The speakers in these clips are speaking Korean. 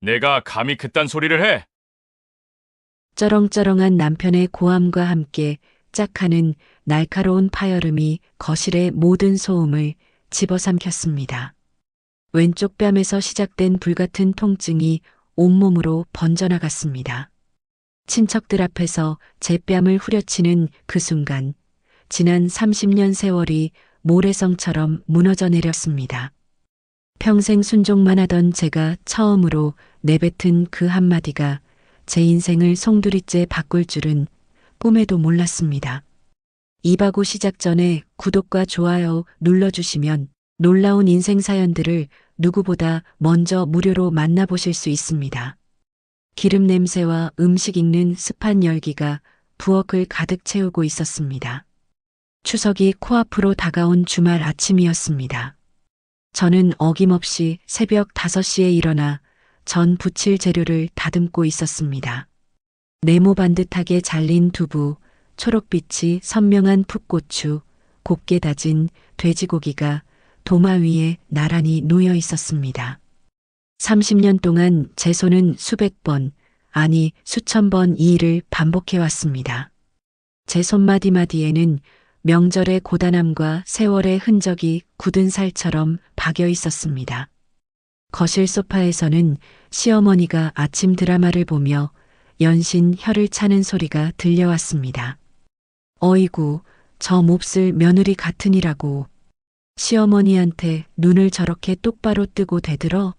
내가 감히 그딴 소리를 해? 쩌렁쩌렁한 남편의 고함과 함께 짝하는 날카로운 파열음이 거실의 모든 소음을 집어삼켰습니다. 왼쪽 뺨에서 시작된 불같은 통증이 온몸으로 번져나갔습니다. 친척들 앞에서 제 뺨을 후려치는 그 순간, 지난 30년 세월이 모래성처럼 무너져 내렸습니다. 평생 순종만 하던 제가 처음으로 내뱉은 그 한마디가 제 인생을 송두리째 바꿀 줄은 꿈에도 몰랐습니다. 이바구 시작 전에 구독과 좋아요 눌러주시면 놀라운 인생 사연들을 누구보다 먼저 무료로 만나보실 수 있습니다. 기름 냄새와 음식 익는 습한 열기가 부엌을 가득 채우고 있었습니다. 추석이 코앞으로 다가온 주말 아침이었습니다. 저는 어김없이 새벽 5시에 일어나 전 부칠 재료를 다듬고 있었습니다. 네모 반듯하게 잘린 두부, 초록빛이 선명한 풋고추, 곱게 다진 돼지고기가 도마 위에 나란히 놓여 있었습니다. 30년 동안 제 손은 수백 번, 아니 수천 번 이 일을 반복해 왔습니다. 제 손마디마디에는 명절의 고단함과 세월의 흔적이 굳은 살처럼 박여 있었습니다. 거실 소파에서는 시어머니가 아침 드라마를 보며 연신 혀를 차는 소리가 들려왔습니다. 어이구, 저 몹쓸 며느리 같으니라고. 시어머니한테 눈을 저렇게 똑바로 뜨고 대들어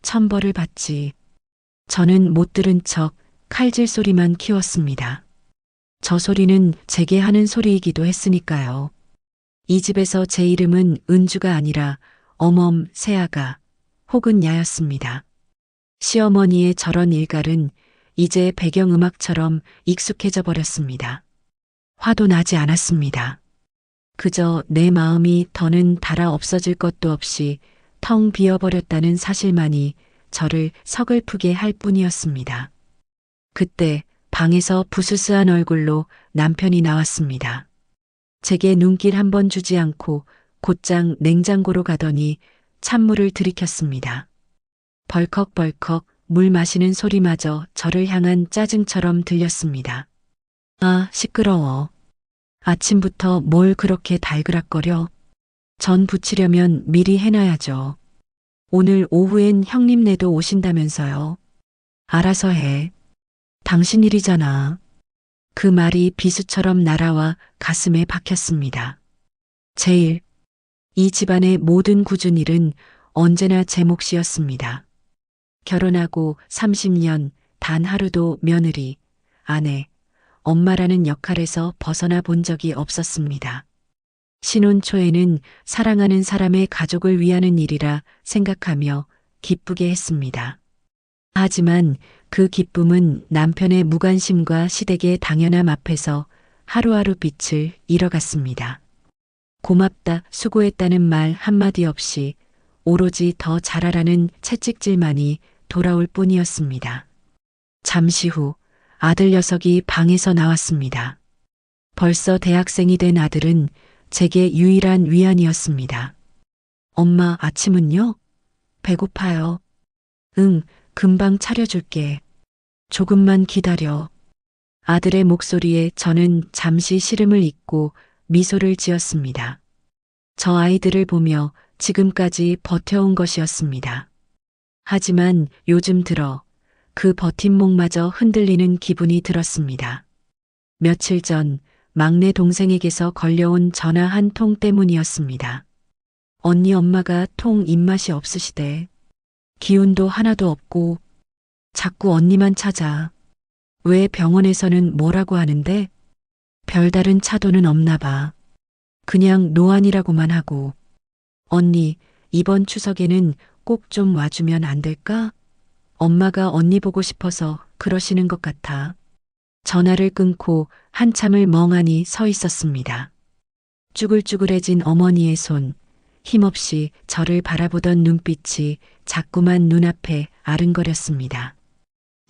천벌을 받지. 저는 못 들은 척 칼질 소리만 키웠습니다. 저 소리는 제게 하는 소리이기도 했으니까요. 이 집에서 제 이름은 은주가 아니라 어멈, 새아가 혹은 야였습니다. 시어머니의 저런 일갈은 이제 배경음악처럼 익숙해져 버렸습니다. 화도 나지 않았습니다. 그저 내 마음이 더는 달아 없어질 것도 없이 텅 비어버렸다는 사실만이 저를 서글프게 할 뿐이었습니다. 그때 방에서 부스스한 얼굴로 남편이 나왔습니다. 제게 눈길 한 번 주지 않고 곧장 냉장고로 가더니 찬물을 들이켰습니다. 벌컥벌컥 물 마시는 소리마저 저를 향한 짜증처럼 들렸습니다. 아, 시끄러워. 아침부터 뭘 그렇게 달그락거려? 전 부치려면 미리 해놔야죠. 오늘 오후엔 형님네도 오신다면서요. 알아서 해. 당신 일이잖아. 그 말이 비수처럼 날아와 가슴에 박혔습니다. 제 일, 이 집안의 모든 굳은 일은 언제나 제 몫이었습니다. 결혼하고 30년 단 하루도 며느리, 아내, 엄마라는 역할에서 벗어나 본 적이 없었습니다. 신혼 초에는 사랑하는 사람의 가족을 위하는 일이라 생각하며 기쁘게 했습니다. 하지만 그 기쁨은 남편의 무관심과 시댁의 당연함 앞에서 하루하루 빛을 잃어갔습니다. 고맙다, 수고했다는 말 한마디 없이 오로지 더 잘하라는 채찍질만이 돌아올 뿐이었습니다. 잠시 후 아들 녀석이 방에서 나왔습니다. 벌써 대학생이 된 아들은 제게 유일한 위안이었습니다. 엄마, 아침은요? 배고파요. 응, 금방 차려줄게. 조금만 기다려. 아들의 목소리에 저는 잠시 시름을 잊고 미소를 지었습니다. 저 아이들을 보며 지금까지 버텨온 것이었습니다. 하지만 요즘 들어 그 버팀목마저 흔들리는 기분이 들었습니다. 며칠 전 막내 동생에게서 걸려온 전화 한 통 때문이었습니다. 언니 엄마가 통 입맛이 없으시대. 기운도 하나도 없고 자꾸 언니만 찾아. 왜 병원에서는 뭐라고 하는데? 별다른 차도는 없나 봐. 그냥 노안이라고만 하고. 언니, 이번 추석에는 꼭 좀 와주면 안 될까? 엄마가 언니 보고 싶어서 그러시는 것 같아. 전화를 끊고 한참을 멍하니 서 있었습니다. 쭈글쭈글해진 어머니의 손, 힘없이 저를 바라보던 눈빛이 자꾸만 눈앞에 아른거렸습니다.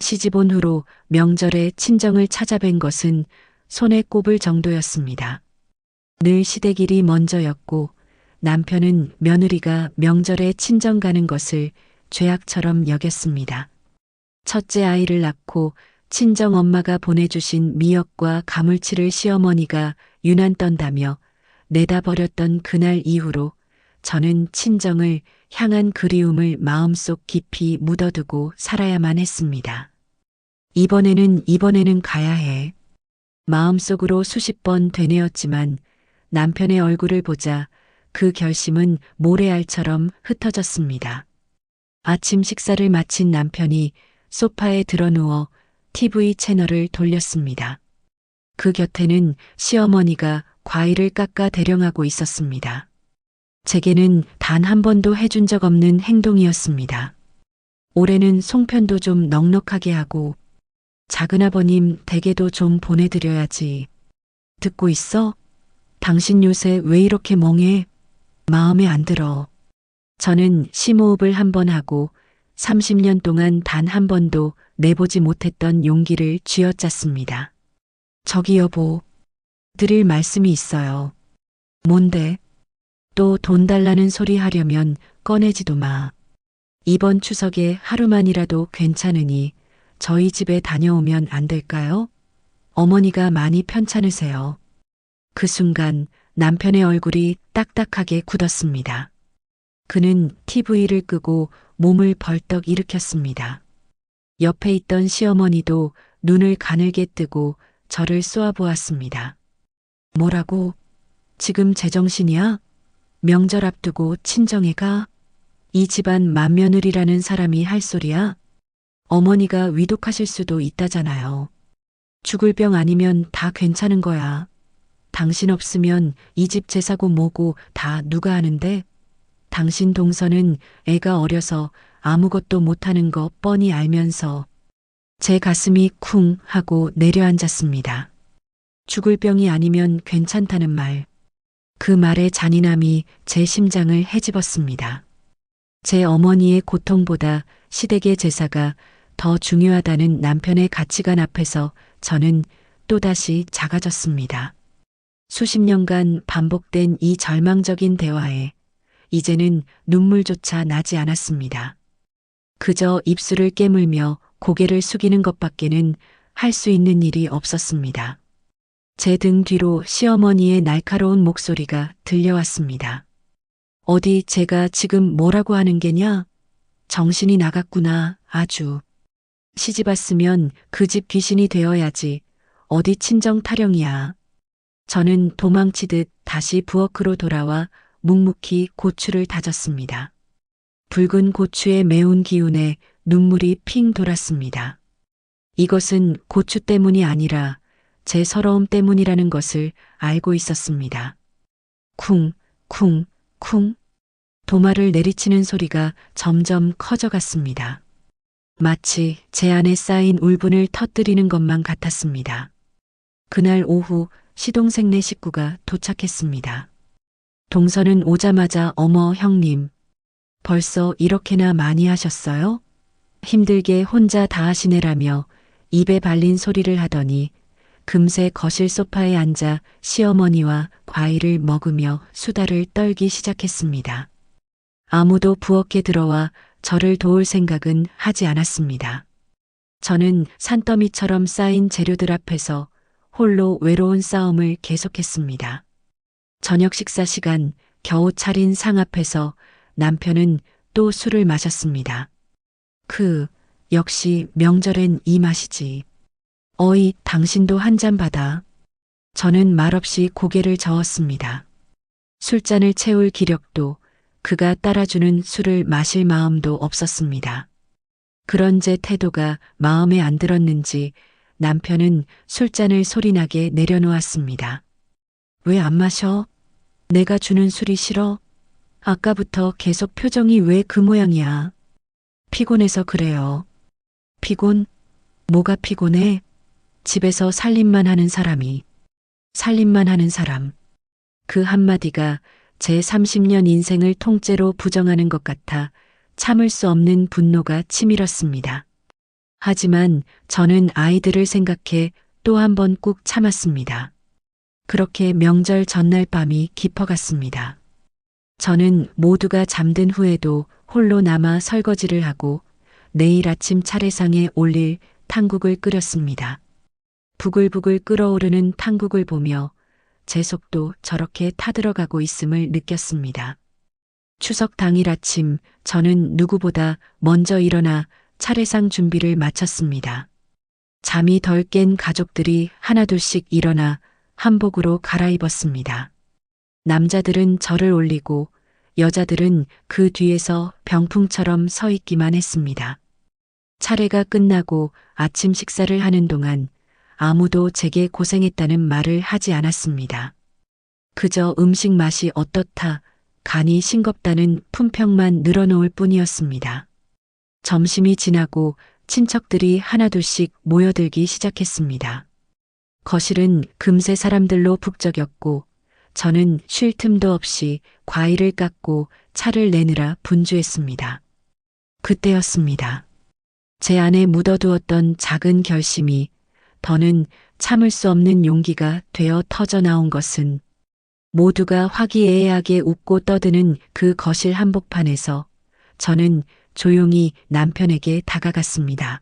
시집 온 후로 명절에 친정을 찾아뵌 것은 손에 꼽을 정도였습니다. 늘 시댁일이 먼저였고 남편은 며느리가 명절에 친정 가는 것을 죄악처럼 여겼습니다. 첫째 아이를 낳고 친정 엄마가 보내주신 미역과 가물치를 시어머니가 유난 떤다며 내다 버렸던 그날 이후로 저는 친정을 향한 그리움을 마음속 깊이 묻어두고 살아야만 했습니다. 이번에는 가야 해. 마음속으로 수십 번 되뇌었지만 남편의 얼굴을 보자 그 결심은 모래알처럼 흩어졌습니다. 아침 식사를 마친 남편이 소파에 드러누워 TV 채널을 돌렸습니다. 그 곁에는 시어머니가 과일을 깎아 대령하고 있었습니다. 제게는 단 한 번도 해준 적 없는 행동이었습니다. 올해는 송편도 좀 넉넉하게 하고 작은아버님 댁에도 좀 보내드려야지. 듣고 있어? 당신 요새 왜 이렇게 멍해? 마음에 안 들어. 저는 심호흡을 한 번 하고 30년 동안 단 한 번도 내보지 못했던 용기를 쥐어짰습니다. 저기 여보, 드릴 말씀이 있어요. 뭔데? 또 돈 달라는 소리 하려면 꺼내지도 마. 이번 추석에 하루만이라도 괜찮으니 저희 집에 다녀오면 안 될까요? 어머니가 많이 편찮으세요. 그 순간 남편의 얼굴이 딱딱하게 굳었습니다. 그는 TV를 끄고 몸을 벌떡 일으켰습니다. 옆에 있던 시어머니도 눈을 가늘게 뜨고 저를 쏘아보았습니다. 뭐라고? 지금 제정신이야? 명절 앞두고 친정에 가? 이 집안 맏며느리라는 사람이 할 소리야? 어머니가 위독하실 수도 있다잖아요. 죽을 병 아니면 다 괜찮은 거야. 당신 없으면 이 집 제사고 뭐고 다 누가 하는데? 당신 동서는 애가 어려서 아무것도 못하는 거 뻔히 알면서 제 가슴이 쿵 하고 내려앉았습니다. 죽을 병이 아니면 괜찮다는 말. 그 말의 잔인함이 제 심장을 헤집었습니다. 제 어머니의 고통보다 시댁의 제사가 더 중요하다는 남편의 가치관 앞에서 저는 또다시 작아졌습니다. 수십 년간 반복된 이 절망적인 대화에 이제는 눈물조차 나지 않았습니다. 그저 입술을 깨물며 고개를 숙이는 것밖에는 할 수 있는 일이 없었습니다. 제 등 뒤로 시어머니의 날카로운 목소리가 들려왔습니다. 어디 제가 지금 뭐라고 하는 게냐? 정신이 나갔구나, 아주. 시집 왔으면 그 집 귀신이 되어야지. 어디 친정 타령이야. 저는 도망치듯 다시 부엌으로 돌아와 묵묵히 고추를 다졌습니다. 붉은 고추의 매운 기운에 눈물이 핑 돌았습니다. 이것은 고추 때문이 아니라 제 서러움 때문이라는 것을 알고 있었습니다. 쿵, 쿵, 쿵. 도마를 내리치는 소리가 점점 커져갔습니다. 마치 제 안에 쌓인 울분을 터뜨리는 것만 같았습니다. 그날 오후 시동생네 식구가 도착했습니다. 동서는 오자마자 어머 형님, 벌써 이렇게나 많이 하셨어요? 힘들게 혼자 다 하시네라며 입에 발린 소리를 하더니 금세 거실 소파에 앉아 시어머니와 과일을 먹으며 수다를 떨기 시작했습니다. 아무도 부엌에 들어와 저를 도울 생각은 하지 않았습니다. 저는 산더미처럼 쌓인 재료들 앞에서 홀로 외로운 싸움을 계속했습니다. 저녁 식사 시간 겨우 차린 상 앞에서 남편은 또 술을 마셨습니다. 역시 명절엔 이 맛이지. 어이, 당신도 한 잔 받아. 저는 말없이 고개를 저었습니다. 술잔을 채울 기력도 그가 따라주는 술을 마실 마음도 없었습니다. 그런 제 태도가 마음에 안 들었는지 남편은 술잔을 소리나게 내려놓았습니다. 왜 안 마셔? 내가 주는 술이 싫어? 아까부터 계속 표정이 왜 그 모양이야? 피곤해서 그래요. 피곤? 뭐가 피곤해? 집에서 살림만 하는 사람이. 살림만 하는 사람. 그 한마디가 제 30년 인생을 통째로 부정하는 것 같아 참을 수 없는 분노가 치밀었습니다. 하지만 저는 아이들을 생각해 또 한 번 꾹 참았습니다. 그렇게 명절 전날 밤이 깊어갔습니다. 저는 모두가 잠든 후에도 홀로 남아 설거지를 하고 내일 아침 차례상에 올릴 탕국을 끓였습니다. 부글부글 끓어오르는 탕국을 보며 제 속도 저렇게 타들어가고 있음을 느꼈습니다. 추석 당일 아침 저는 누구보다 먼저 일어나 차례상 준비를 마쳤습니다. 잠이 덜 깬 가족들이 하나둘씩 일어나 한복으로 갈아입었습니다. 남자들은 절을 올리고 여자들은 그 뒤에서 병풍처럼 서 있기만 했습니다. 차례가 끝나고 아침 식사를 하는 동안 아무도 제게 고생했다는 말을 하지 않았습니다. 그저 음식 맛이 어떻다, 간이 싱겁다는 품평만 늘어놓을 뿐이었습니다. 점심이 지나고 친척들이 하나둘씩 모여들기 시작했습니다. 거실은 금세 사람들로 북적였고 저는 쉴 틈도 없이 과일을 깎고 차를 내느라 분주했습니다. 그때였습니다. 제 안에 묻어두었던 작은 결심이 더는 참을 수 없는 용기가 되어 터져 나온 것은 모두가 화기애애하게 웃고 떠드는 그 거실 한복판에서 저는 조용히 남편에게 다가갔습니다.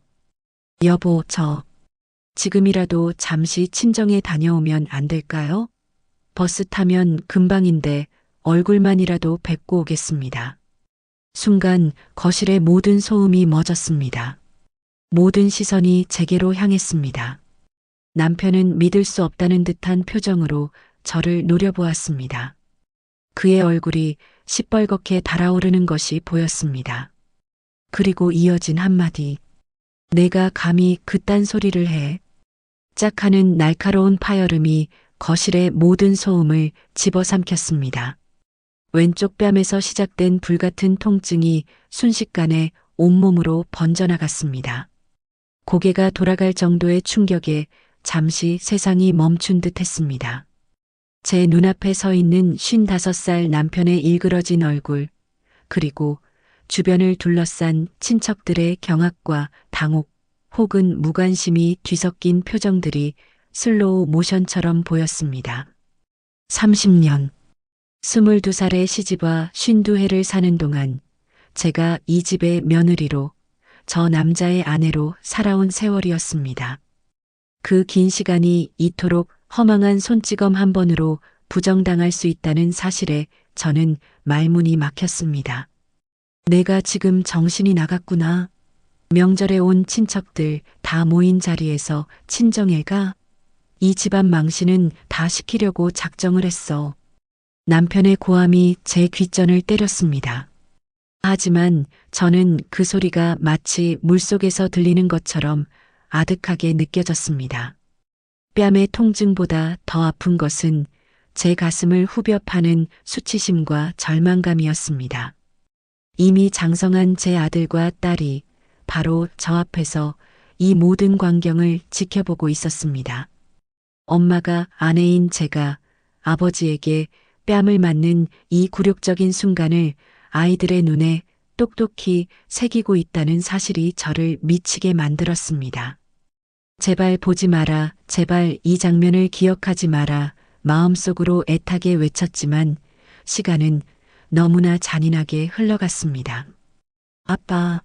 여보, 저 지금이라도 잠시 친정에 다녀오면 안 될까요? 버스 타면 금방인데 얼굴만이라도 뵙고 오겠습니다. 순간 거실의 모든 소음이 멎었습니다. 모든 시선이 제게로 향했습니다. 남편은 믿을 수 없다는 듯한 표정으로 저를 노려보았습니다. 그의 얼굴이 시뻘겋게 달아오르는 것이 보였습니다. 그리고 이어진 한마디. 내가 감히 그딴 소리를 해. 짝 하는 날카로운 파열음이 거실의 모든 소음을 집어삼켰습니다. 왼쪽 뺨에서 시작된 불같은 통증이 순식간에 온몸으로 번져나갔습니다. 고개가 돌아갈 정도의 충격에 잠시 세상이 멈춘 듯 했습니다. 제 눈앞에 서 있는 55살 남편의 일그러진 얼굴, 그리고 주변을 둘러싼 친척들의 경악과 당혹 혹은 무관심이 뒤섞인 표정들이 슬로우 모션처럼 보였습니다. 30년, 22살의 시집와 52해를 사는 동안 제가 이 집의 며느리로 저 남자의 아내로 살아온 세월이었습니다. 그 긴 시간이 이토록 허망한 손찌검 한 번으로 부정당할 수 있다는 사실에 저는 말문이 막혔습니다. 내가 지금 정신이 나갔구나. 명절에 온 친척들 다 모인 자리에서 친정애가 이 집안 망신은 다 시키려고 작정을 했어. 남편의 고함이 제 귓전을 때렸습니다. 하지만 저는 그 소리가 마치 물속에서 들리는 것처럼 아득하게 느껴졌습니다. 뺨의 통증보다 더 아픈 것은 제 가슴을 후벼 파는 수치심과 절망감이었습니다. 이미 장성한 제 아들과 딸이 바로 저 앞에서 이 모든 광경을 지켜보고 있었습니다. 엄마가 아내인 제가 아버지에게 뺨을 맞는 이 굴욕적인 순간을 아이들의 눈에 똑똑히 새기고 있다는 사실이 저를 미치게 만들었습니다. 제발 보지 마라, 제발 이 장면을 기억하지 마라, 마음속으로 애타게 외쳤지만 시간은 너무나 잔인하게 흘러갔습니다. 아빠,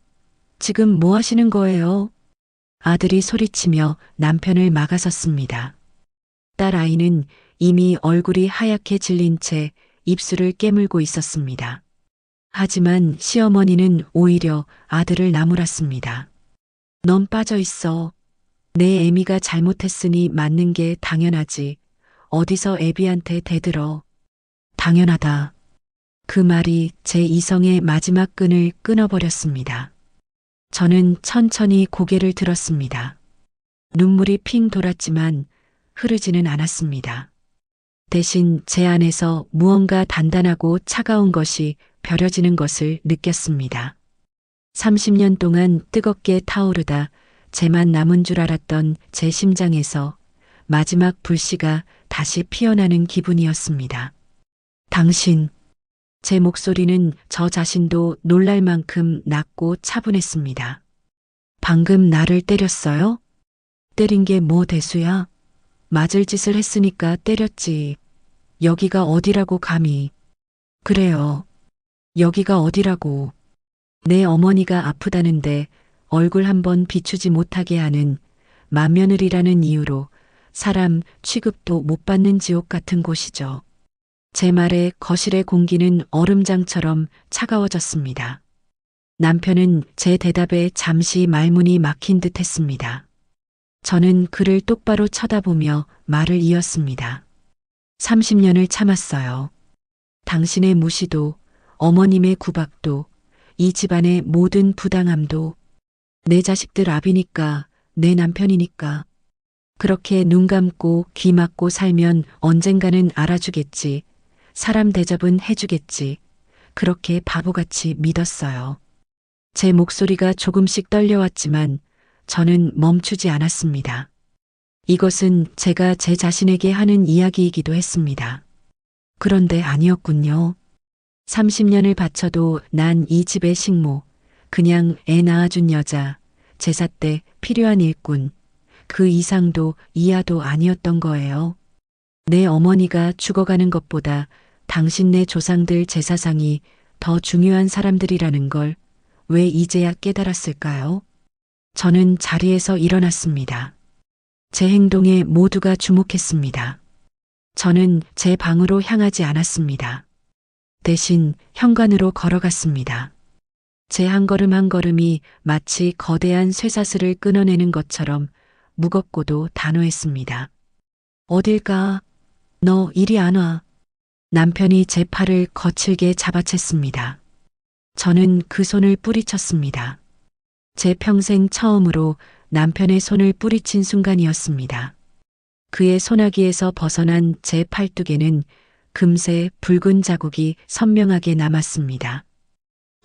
지금 뭐 하시는 거예요? 아들이 소리치며 남편을 막아섰습니다. 딸 아이는 이미 얼굴이 하얗게 질린 채 입술을 깨물고 있었습니다. 하지만 시어머니는 오히려 아들을 나무랐습니다. 넌 빠져 있어. 내 애미가 잘못했으니 맞는 게 당연하지. 어디서 애비한테 대들어. 당연하다. 그 말이 제 이성의 마지막 끈을 끊어버렸습니다. 저는 천천히 고개를 들었습니다. 눈물이 핑 돌았지만 흐르지는 않았습니다. 대신 제 안에서 무언가 단단하고 차가운 것이 벼려지는 것을 느꼈습니다. 30년 동안 뜨겁게 타오르다 제만 남은 줄 알았던 제 심장에서 마지막 불씨가 다시 피어나는 기분이었습니다. 당신, 제 목소리는 저 자신도 놀랄 만큼 낮고 차분했습니다. 방금 나를 때렸어요? 때린 게 뭐 대수야? 맞을 짓을 했으니까 때렸지. 여기가 어디라고 감히. 그래요. 여기가 어디라고. 내 어머니가 아프다는데 얼굴 한번 비추지 못하게 하는 맏며느리라는 이유로 사람 취급도 못 받는 지옥 같은 곳이죠. 제 말에 거실의 공기는 얼음장처럼 차가워졌습니다. 남편은 제 대답에 잠시 말문이 막힌 듯 했습니다. 저는 그를 똑바로 쳐다보며 말을 이었습니다. 30년을 참았어요. 당신의 무시도, 어머님의 구박도, 이 집안의 모든 부당함도, 내 자식들 압이니까, 내 남편이니까. 그렇게 눈 감고 귀 막고 살면 언젠가는 알아주겠지. 사람 대접은 해주겠지. 그렇게 바보같이 믿었어요. 제 목소리가 조금씩 떨려왔지만 저는 멈추지 않았습니다. 이것은 제가 제 자신에게 하는 이야기이기도 했습니다. 그런데 아니었군요. 30년을 바쳐도 난 이 집의 식모, 그냥 애 낳아준 여자, 제사 때 필요한 일꾼, 그 이상도 이하도 아니었던 거예요. 내 어머니가 죽어가는 것보다 당신네 조상들 제사상이 더 중요한 사람들이라는 걸 왜 이제야 깨달았을까요? 저는 자리에서 일어났습니다. 제 행동에 모두가 주목했습니다. 저는 제 방으로 향하지 않았습니다. 대신 현관으로 걸어갔습니다. 제 한 걸음 한 걸음이 마치 거대한 쇠사슬을 끊어내는 것처럼 무겁고도 단호했습니다. 어딜 가? 너 이리 안 와. 남편이 제 팔을 거칠게 잡아챘습니다. 저는 그 손을 뿌리쳤습니다. 제 평생 처음으로 남편의 손을 뿌리친 순간이었습니다. 그의 소나기에서 벗어난 제 팔뚝에는 금세 붉은 자국이 선명하게 남았습니다.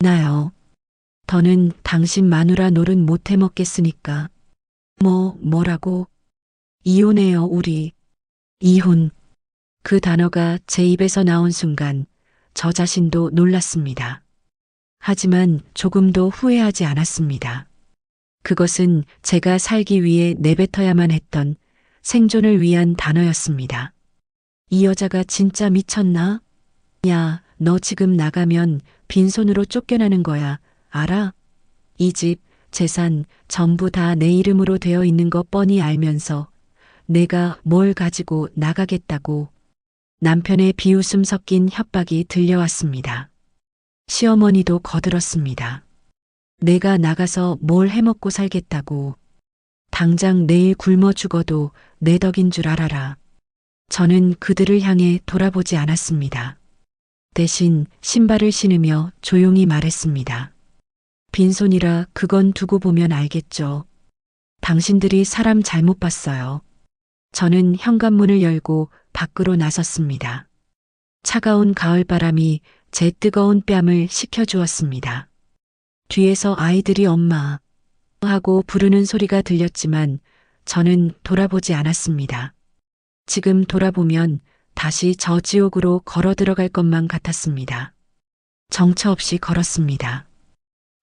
나요. 더는 당신 마누라 노릇 못 해먹겠으니까. 뭐라고? 이혼해요, 우리. 이혼. 그 단어가 제 입에서 나온 순간 저 자신도 놀랐습니다. 하지만 조금도 후회하지 않았습니다. 그것은 제가 살기 위해 내뱉어야만 했던 생존을 위한 단어였습니다. 이 여자가 진짜 미쳤나? 야, 너 지금 나가면 빈손으로 쫓겨나는 거야. 알아? 이 집, 재산 전부 다 내 이름으로 되어 있는 거 뻔히 알면서 내가 뭘 가지고 나가겠다고. 남편의 비웃음 섞인 협박이 들려왔습니다. 시어머니도 거들었습니다. 내가 나가서 뭘 해먹고 살겠다고. 당장 내일 굶어 죽어도 내 덕인 줄 알아라. 저는 그들을 향해 돌아보지 않았습니다. 대신 신발을 신으며 조용히 말했습니다. 빈손이라 그건 두고 보면 알겠죠. 당신들이 사람 잘못 봤어요. 저는 현관문을 열고 밖으로 나섰습니다. 차가운 가을바람이 제 뜨거운 뺨을 식혀주었습니다. 뒤에서 아이들이 엄마 하고 부르는 소리가 들렸지만 저는 돌아보지 않았습니다. 지금 돌아보면 다시 저 지옥으로 걸어 들어갈 것만 같았습니다. 정처 없이 걸었습니다.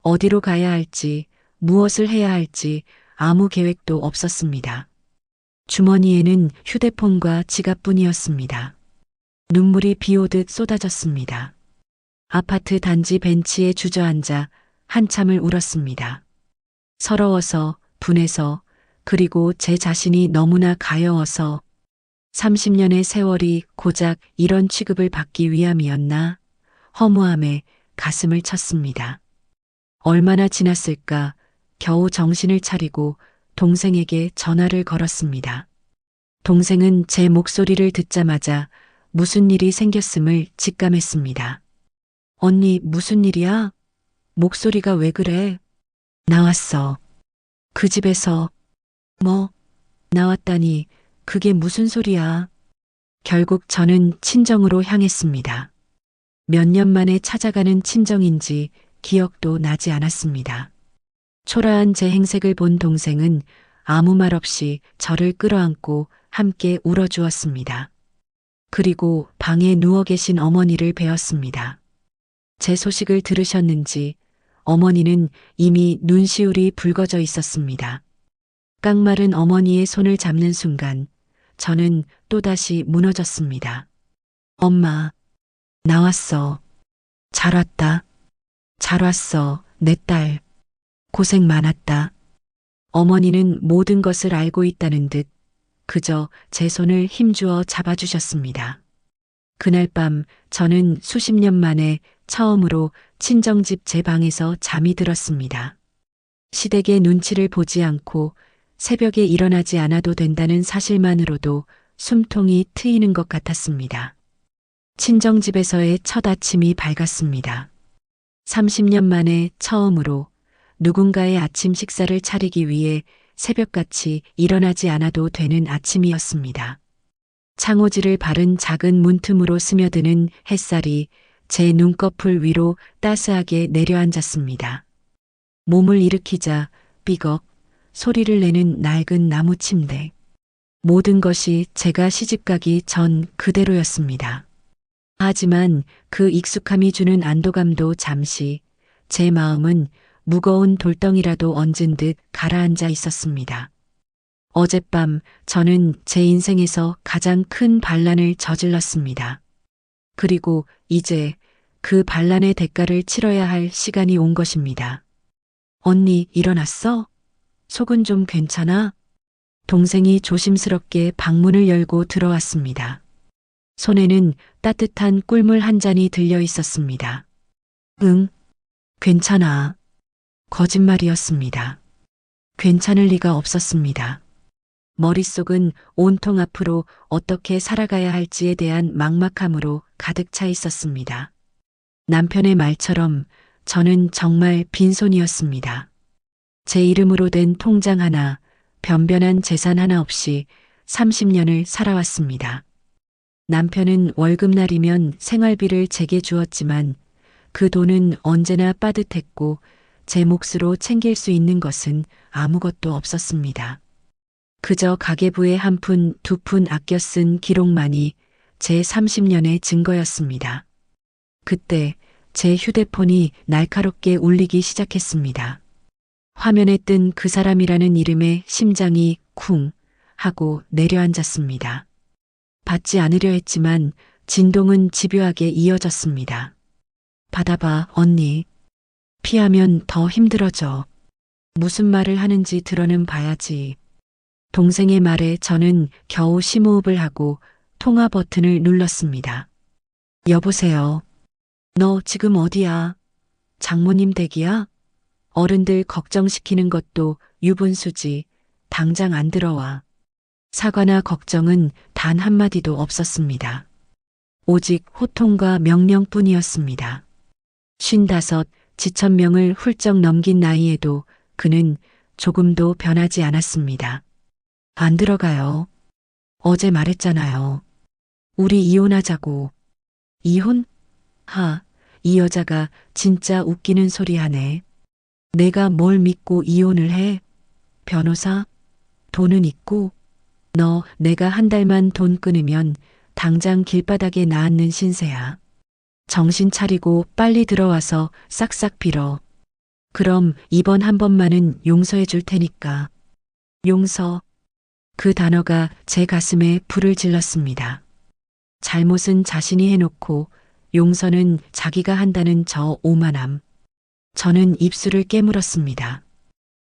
어디로 가야 할지, 무엇을 해야 할지 아무 계획도 없었습니다. 주머니에는 휴대폰과 지갑뿐이었습니다. 눈물이 비오듯 쏟아졌습니다. 아파트 단지 벤치에 주저앉아 한참을 울었습니다. 서러워서, 분해서, 그리고 제 자신이 너무나 가여워서 30년의 세월이 고작 이런 취급을 받기 위함이었나? 허무함에 가슴을 쳤습니다. 얼마나 지났을까? 겨우 정신을 차리고 동생에게 전화를 걸었습니다. 동생은 제 목소리를 듣자마자 무슨 일이 생겼음을 직감했습니다. 언니, 무슨 일이야? 목소리가 왜 그래? 나왔어. 그 집에서. 뭐? 나왔다니, 그게 무슨 소리야? 결국 저는 친정으로 향했습니다. 몇 년 만에 찾아가는 친정인지 기억도 나지 않았습니다. 초라한 제 행색을 본 동생은 아무 말 없이 저를 끌어안고 함께 울어주었습니다. 그리고 방에 누워 계신 어머니를 뵈었습니다. 제 소식을 들으셨는지 어머니는 이미 눈시울이 붉어져 있었습니다. 깡마른 어머니의 손을 잡는 순간 저는 또다시 무너졌습니다. 엄마, 나왔어. 잘 왔다. 잘 왔어, 내 딸. 고생 많았다. 어머니는 모든 것을 알고 있다는 듯 그저 제 손을 힘주어 잡아주셨습니다. 그날 밤 저는 수십 년 만에 처음으로 친정집 제 방에서 잠이 들었습니다. 시댁의 눈치를 보지 않고 새벽에 일어나지 않아도 된다는 사실만으로도 숨통이 트이는 것 같았습니다. 친정집에서의 첫 아침이 밝았습니다. 30년 만에 처음으로 누군가의 아침 식사를 차리기 위해 새벽같이 일어나지 않아도 되는 아침이었습니다. 창호지를 바른 작은 문틈으로 스며드는 햇살이 제 눈꺼풀 위로 따스하게 내려앉았습니다. 몸을 일으키자 삐걱 소리를 내는 낡은 나무 침대. 모든 것이 제가 시집가기 전 그대로였습니다. 하지만 그 익숙함이 주는 안도감도 잠시 제 마음은 무거운 돌덩이라도 얹은 듯 가라앉아 있었습니다. 어젯밤 저는 제 인생에서 가장 큰 반란을 저질렀습니다. 그리고 이제 그 반란의 대가를 치러야 할 시간이 온 것입니다. 언니, 일어났어? 속은 좀 괜찮아? 동생이 조심스럽게 방문을 열고 들어왔습니다. 손에는 따뜻한 꿀물 한 잔이 들려 있었습니다. 응, 괜찮아. 거짓말이었습니다. 괜찮을 리가 없었습니다. 머릿속은 온통 앞으로 어떻게 살아가야 할지에 대한 막막함으로 가득 차 있었습니다. 남편의 말처럼 저는 정말 빈손이었습니다. 제 이름으로 된 통장 하나, 변변한 재산 하나 없이 30년을 살아왔습니다. 남편은 월급날이면 생활비를 제게 주었지만 그 돈은 언제나 빠듯했고 제 몫으로 챙길 수 있는 것은 아무것도 없었습니다. 그저 가계부에 한 푼, 두 푼 아껴 쓴 기록만이 제 30년의 증거였습니다. 그때 제 휴대폰이 날카롭게 울리기 시작했습니다. 화면에 뜬 그 사람이라는 이름에 심장이 쿵 하고 내려앉았습니다. 받지 않으려 했지만 진동은 집요하게 이어졌습니다. 받아봐, 언니. 피하면 더 힘들어져. 무슨 말을 하는지 들어는 봐야지. 동생의 말에 저는 겨우 심호흡을 하고 통화 버튼을 눌렀습니다. 여보세요. 너 지금 어디야? 장모님 댁이야? 어른들 걱정시키는 것도 유분수지. 당장 안 들어와. 사과나 걱정은 단 한마디도 없었습니다. 오직 호통과 명령뿐이었습니다. 55, 지천명을 훌쩍 넘긴 나이에도 그는 조금도 변하지 않았습니다. 안 들어가요. 어제 말했잖아요. 우리 이혼하자고. 이혼? 이 여자가 진짜 웃기는 소리 하네. 내가 뭘 믿고 이혼을 해? 변호사? 돈은 있고? 너 내가 한 달만 돈 끊으면 당장 길바닥에 나앉는 신세야. 정신 차리고 빨리 들어와서 싹싹 빌어. 그럼 이번 한 번만은 용서해 줄 테니까. 용서. 그 단어가 제 가슴에 불을 질렀습니다. 잘못은 자신이 해놓고 용서는 자기가 한다는 저 오만함. 저는 입술을 깨물었습니다.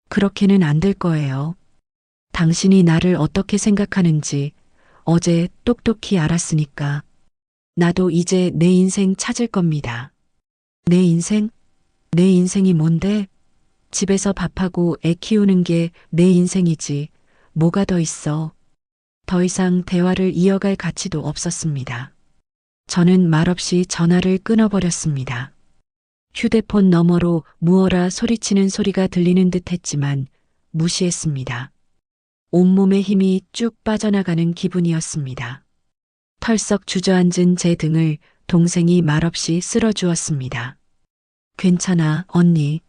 그렇게는 안 될 거예요. 당신이 나를 어떻게 생각하는지 어제 똑똑히 알았으니까. 나도 이제 내 인생 찾을 겁니다. 내 인생? 내 인생이 뭔데? 집에서 밥하고 애 키우는 게 내 인생이지. 뭐가 더 있어? 더 이상 대화를 이어갈 가치도 없었습니다. 저는 말없이 전화를 끊어버렸습니다. 휴대폰 너머로 무어라 소리치는 소리가 들리는 듯 했지만 무시했습니다. 온몸의 힘이 쭉 빠져나가는 기분이었습니다. 털썩 주저앉은 제 등을 동생이 말없이 쓸어주었습니다. 괜찮아, 언니.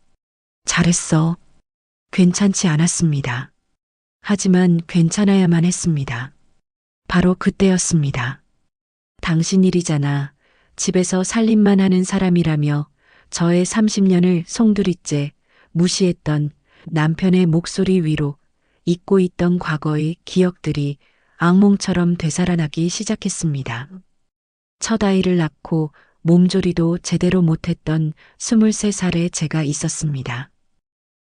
잘했어. 괜찮지 않았습니다. 하지만 괜찮아야만 했습니다. 바로 그때였습니다. 당신 일이잖아. 집에서 살림만 하는 사람이라며 저의 30년을 송두리째 무시했던 남편의 목소리 위로 잊고 있던 과거의 기억들이 악몽처럼 되살아나기 시작했습니다. 첫 아이를 낳고 몸조리도 제대로 못했던 23살의 제가 있었습니다.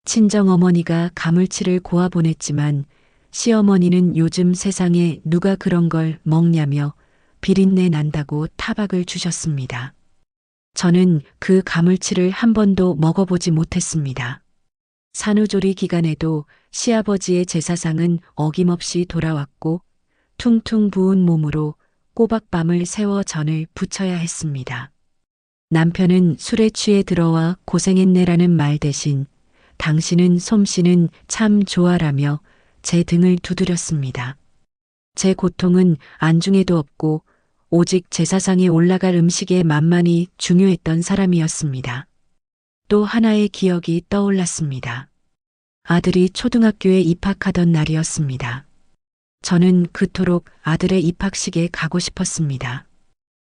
친정어머니가 가물치를 고아 보냈지만 시어머니는 요즘 세상에 누가 그런 걸 먹냐며 비린내 난다고 타박을 주셨습니다. 저는 그 가물치를 한 번도 먹어보지 못했습니다. 산후조리 기간에도 시아버지의 제사상은 어김없이 돌아왔고 퉁퉁 부은 몸으로 꼬박밤을 새워 전을 부쳐야 했습니다. 남편은 술에 취해 들어와 고생했네라는 말 대신 당신은 솜씨는 참 좋아라며 제 등을 두드렸습니다. 제 고통은 안중에도 없고 오직 제사상에 올라갈 음식의 맛만이 중요했던 사람이었습니다. 또 하나의 기억이 떠올랐습니다. 아들이 초등학교에 입학하던 날이었습니다. 저는 그토록 아들의 입학식에 가고 싶었습니다.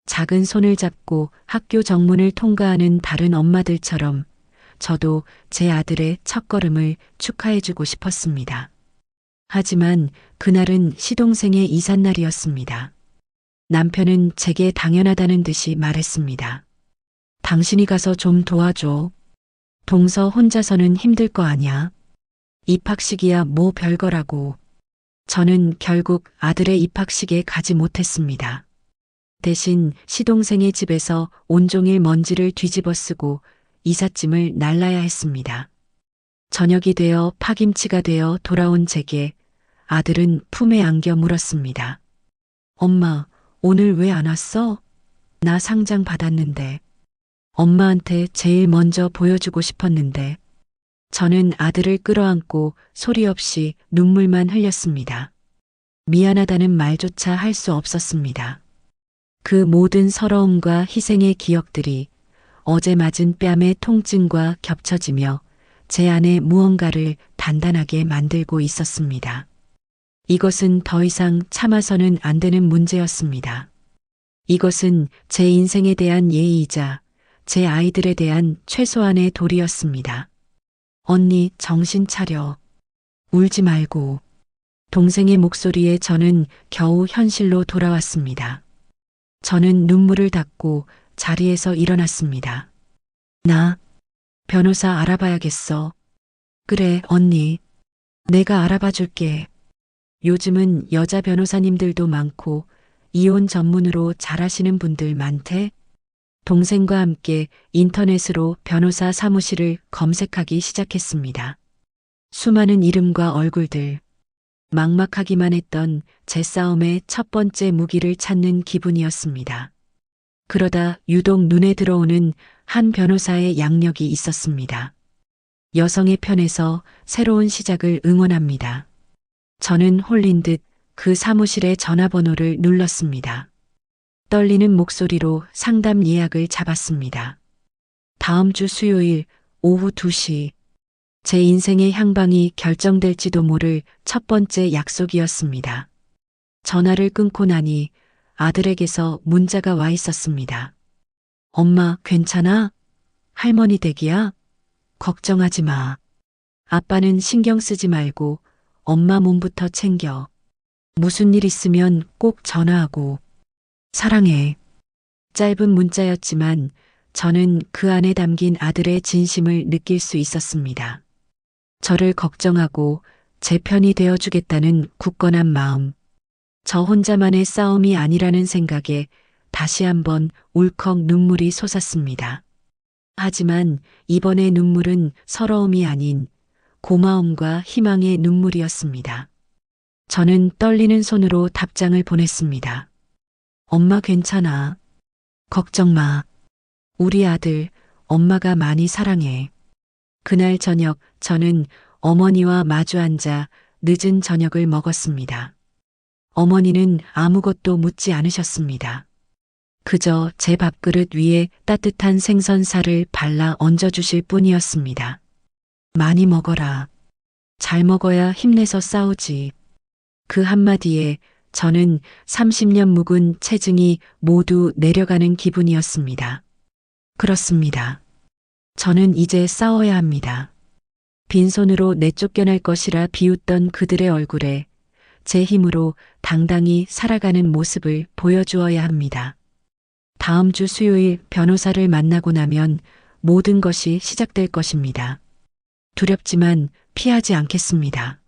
작은 손을 잡고 학교 정문을 통과하는 다른 엄마들처럼 저도 제 아들의 첫걸음을 축하해주고 싶었습니다. 하지만 그날은 시동생의 이삿날이었습니다. 남편은 제게 당연하다는 듯이 말했습니다. 당신이 가서 좀 도와줘. 동서 혼자서는 힘들 거 아냐. 입학식이야 뭐 별거라고. 저는 결국 아들의 입학식에 가지 못했습니다. 대신 시동생의 집에서 온종일 먼지를 뒤집어 쓰고 이삿짐을 날라야 했습니다. 저녁이 되어 파김치가 되어 돌아온 제게 아들은 품에 안겨 물었습니다. 엄마, 오늘 왜 안 왔어? 나 상장 받았는데. 엄마한테 제일 먼저 보여주고 싶었는데. 저는 아들을 끌어안고 소리 없이 눈물만 흘렸습니다. 미안하다는 말조차 할 수 없었습니다. 그 모든 서러움과 희생의 기억들이 어제 맞은 뺨의 통증과 겹쳐지며 제 안에 무언가를 단단하게 만들고 있었습니다. 이것은 더 이상 참아서는 안 되는 문제였습니다. 이것은 제 인생에 대한 예의이자 제 아이들에 대한 최소한의 도리였습니다. 언니, 정신 차려. 울지 말고. 동생의 목소리에 저는 겨우 현실로 돌아왔습니다. 저는 눈물을 닦고 자리에서 일어났습니다. 나 변호사 알아봐야겠어. 그래, 언니. 내가 알아봐 줄게. 요즘은 여자 변호사님들도 많고 이혼 전문으로 잘하시는 분들 많대. 동생과 함께 인터넷으로 변호사 사무실을 검색하기 시작했습니다. 수많은 이름과 얼굴들. 막막하기만 했던 제 싸움의 첫 번째 무기를 찾는 기분이었습니다. 그러다 유독 눈에 들어오는 한 변호사의 양력이 있었습니다. 여성의 편에서 새로운 시작을 응원합니다. 저는 홀린 듯 그 사무실의 전화번호를 눌렀습니다. 떨리는 목소리로 상담 예약을 잡았습니다. 다음 주 수요일 오후 2시. 제 인생의 향방이 결정될지도 모를 첫 번째 약속이었습니다. 전화를 끊고 나니 아들에게서 문자가 와 있었습니다. 엄마, 괜찮아? 할머니 댁이야? 걱정하지 마. 아빠는 신경 쓰지 말고 엄마 몸부터 챙겨. 무슨 일 있으면 꼭 전화하고. 사랑해. 짧은 문자였지만 저는 그 안에 담긴 아들의 진심을 느낄 수 있었습니다. 저를 걱정하고 제 편이 되어주겠다는 굳건한 마음. 저 혼자만의 싸움이 아니라는 생각에 다시 한번 울컥 눈물이 솟았습니다. 하지만 이번의 눈물은 서러움이 아닌 고마움과 희망의 눈물이었습니다. 저는 떨리는 손으로 답장을 보냈습니다. 엄마 괜찮아. 걱정 마. 우리 아들, 엄마가 많이 사랑해. 그날 저녁 저는 어머니와 마주 앉아 늦은 저녁을 먹었습니다. 어머니는 아무것도 묻지 않으셨습니다. 그저 제 밥그릇 위에 따뜻한 생선살을 발라 얹어주실 뿐이었습니다. 많이 먹어라. 잘 먹어야 힘내서 싸우지. 그 한마디에 저는 30년 묵은 체증이 모두 내려가는 기분이었습니다. 그렇습니다. 저는 이제 싸워야 합니다. 빈손으로 내쫓겨날 것이라 비웃던 그들의 얼굴에 제 힘으로 당당히 살아가는 모습을 보여주어야 합니다. 다음 주 수요일 변호사를 만나고 나면 모든 것이 시작될 것입니다. 두렵지만 피하지 않겠습니다.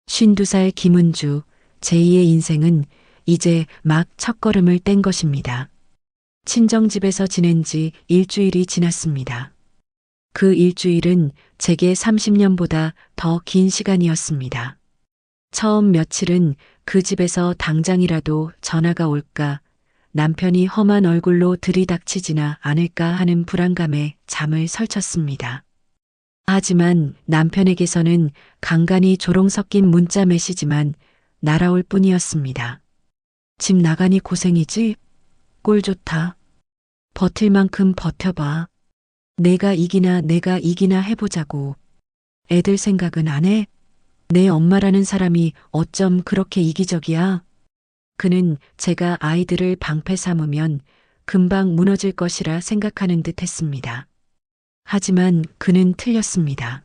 52살 김은주, 제2의 인생은 이제 막 첫걸음을 뗀 것입니다. 친정집에서 지낸 지 일주일이 지났습니다. 그 일주일은 제게 30년보다 더 긴 시간이었습니다. 처음 며칠은 그 집에서 당장이라도 전화가 올까, 남편이 험한 얼굴로 들이닥치지나 않을까 하는 불안감에 잠을 설쳤습니다. 하지만 남편에게서는 간간히 조롱 섞인 문자 메시지만 날아올 뿐이었습니다. 집 나가니 고생이지? 꼴 좋다. 버틸 만큼 버텨봐. 내가 이기나 해보자고. 애들 생각은 안 해? 내 엄마라는 사람이 어쩜 그렇게 이기적이야? 그는 제가 아이들을 방패 삼으면 금방 무너질 것이라 생각하는 듯 했습니다. 하지만 그는 틀렸습니다.